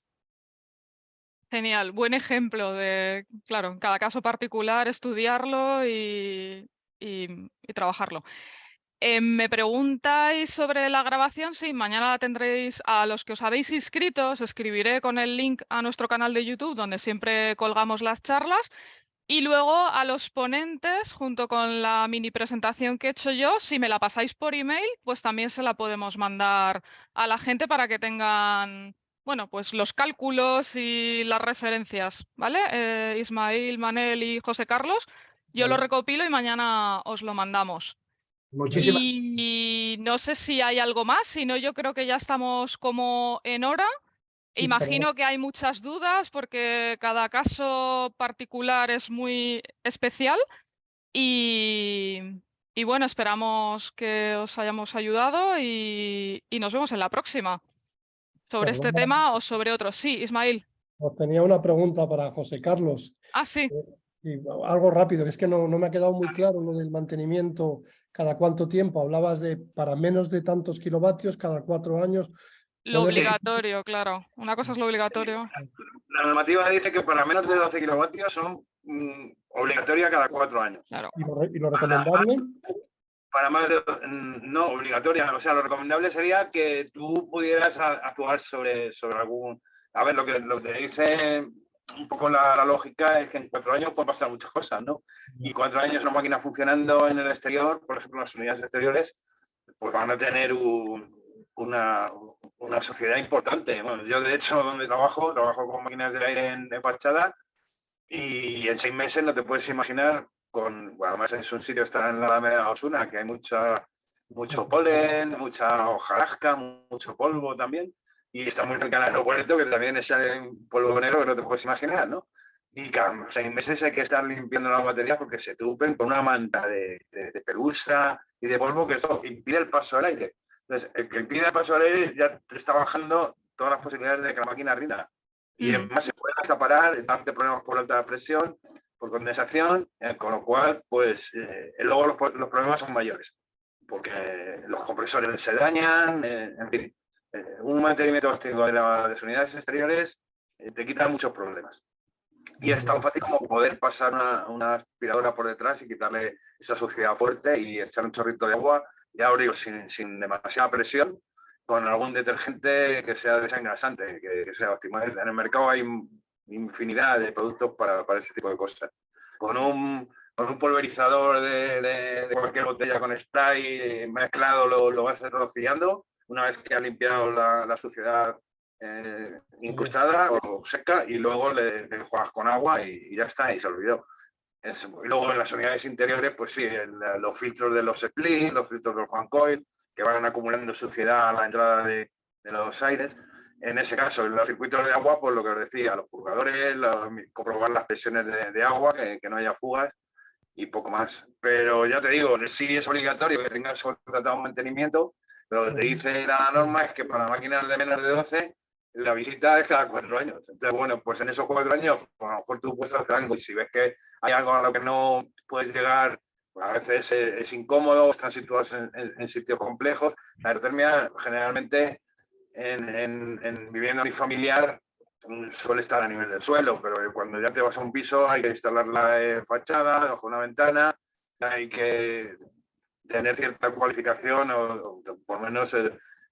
Genial, buen ejemplo de, claro, en cada caso particular estudiarlo y trabajarlo. Me preguntáis sobre la grabación. Sí, mañana la tendréis. A los que os habéis inscrito, os escribiré con el link a nuestro canal de YouTube, donde siempre colgamos las charlas. Y luego a los ponentes, junto con la mini presentación que he hecho yo, si me la pasáis por email, pues también se la podemos mandar a la gente para que tengan, bueno, pues los cálculos y las referencias, ¿vale? Ismael, Manel y José Carlos, yo lo ¿Vale? recopilo y mañana os lo mandamos. Muchísimas Y no sé si hay algo más, si no, yo creo que ya estamos como en hora. Sí, Imagino que hay muchas dudas porque cada caso particular es muy especial y, y bueno, esperamos que os hayamos ayudado y nos vemos en la próxima sobre este perdona, tema o sobre otros. Sí, Ismael. os tenía una pregunta para José Carlos. Ah, sí, Y algo rápido, que es que no me ha quedado muy claro lo del mantenimiento, cada cuánto tiempo. Hablabas de para menos de tantos kilovatios, cada 4 años. lo ¿Puede obligatorio, claro. Una cosa es lo obligatorio. La normativa dice que para menos de 12 kilovatios son obligatorias cada 4 años. Claro. y lo recomendable? Para más de, no obligatoria, o sea, lo recomendable sería que tú pudieras actuar sobre algún. A ver, lo que dice un poco la lógica es que en 4 años pueden pasar muchas cosas, ¿no? Y 4 años una máquina funcionando en el exterior, por ejemplo, las unidades exteriores, pues van a tener una sociedad importante. Bueno, yo, de hecho, donde trabajo con máquinas de aire en fachada, y en 6 meses no te puedes imaginar, bueno, además es un sitio, está en la Alameda de Osuna, que hay mucho polen, mucha hojarasca, mucho polvo también, y está muy cerca del aeropuerto, que también es un polvo negro que no te puedes imaginar, ¿no? Y cada 6 meses hay que estar limpiando las baterías porque se tupen con una manta de pelusa y de polvo, que eso impide el paso del aire. Entonces, el que impide el paso del aire ya te está bajando todas las posibilidades de que la máquina rinda. Y además se pueden hasta parar, darte problemas por alta presión, por condensación, con lo cual, pues, luego los problemas son mayores, porque los compresores se dañan, en fin, un mantenimiento óptimo de las unidades exteriores te quita muchos problemas. Y es tan fácil como poder pasar una aspiradora por detrás y quitarle esa suciedad fuerte y echar un chorrito de agua, ya os digo, sin demasiada presión, con algún detergente que sea desengrasante, que sea óptimo. En el mercado hay infinidad de productos para ese tipo de cosas. Con un pulverizador de cualquier botella con spray mezclado lo vas rociando. Una vez que has limpiado la suciedad incrustada o seca, y luego le juegas con agua y ya está, y se olvidó. Y luego en las unidades interiores, pues sí, los filtros de los splits, los filtros del fan coil, que van acumulando suciedad a la entrada de los aires. En ese caso, en los circuitos de agua, pues lo que os decía, los purgadores, comprobar las presiones de agua, que no haya fugas y poco más. Pero ya te digo, sí es obligatorio que tengas contratado un mantenimiento, pero lo que te dice la norma es que para máquinas de menos de 12, la visita es cada 4 años. Entonces, bueno, pues en esos 4 años, pues a lo mejor tú puedes hacer algo, y si ves que hay algo a lo que no puedes llegar, pues a veces es incómodo, están situados en sitios complejos. La aerotermia generalmente en vivienda unifamiliar suele estar a nivel del suelo, pero cuando ya te vas a un piso hay que instalar la fachada bajo una ventana, hay que tener cierta cualificación o por lo menos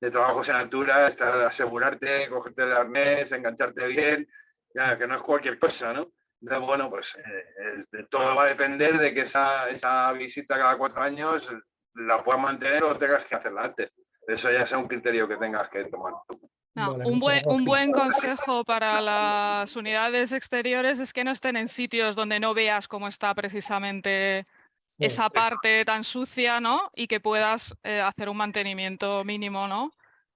de trabajos en altura, asegurarte, cogerte el arnés, engancharte bien, ya, que no es cualquier cosa, ¿no? Entonces, bueno, pues todo va a depender de que esa visita cada 4 años la puedas mantener o tengas que hacerla antes. Eso ya es un criterio que tengas que tomar. No, Vale, un muchas buen gracias. consejo para las unidades exteriores es que no estén en sitios donde no veas cómo está precisamente Sí. esa parte tan sucia, ¿no? Y que puedas hacer un mantenimiento mínimo, ¿no?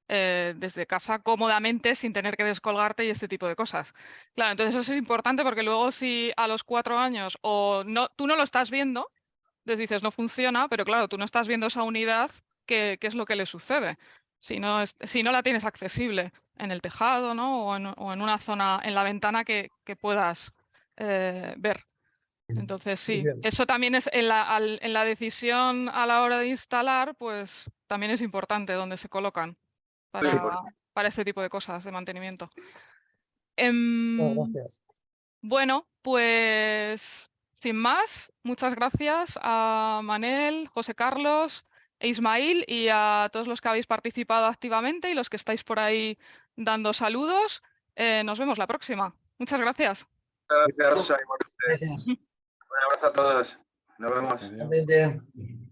Desde casa cómodamente sin tener que descolgarte y este tipo de cosas. Claro, entonces eso es importante porque luego si a los 4 años o no, tú no lo estás viendo, entonces dices no funciona, pero claro, tú no estás viendo esa unidad, ¿qué es lo que le sucede? Si no la tienes accesible en el tejado, ¿no? O en una zona, en la ventana que puedas ver. Entonces, Muy sí, bien. eso también es en la decisión a la hora de instalar, pues también es importante dónde se colocan para este tipo de cosas de mantenimiento. Gracias. Bueno, pues sin más, muchas gracias a Manel, José Carlos e Ismail y a todos los que habéis participado activamente y los que estáis por ahí dando saludos. Nos vemos la próxima. Muchas gracias. Gracias, Simon. Gracias. Un abrazo a todos. Nos vemos. Adiós. Igualmente.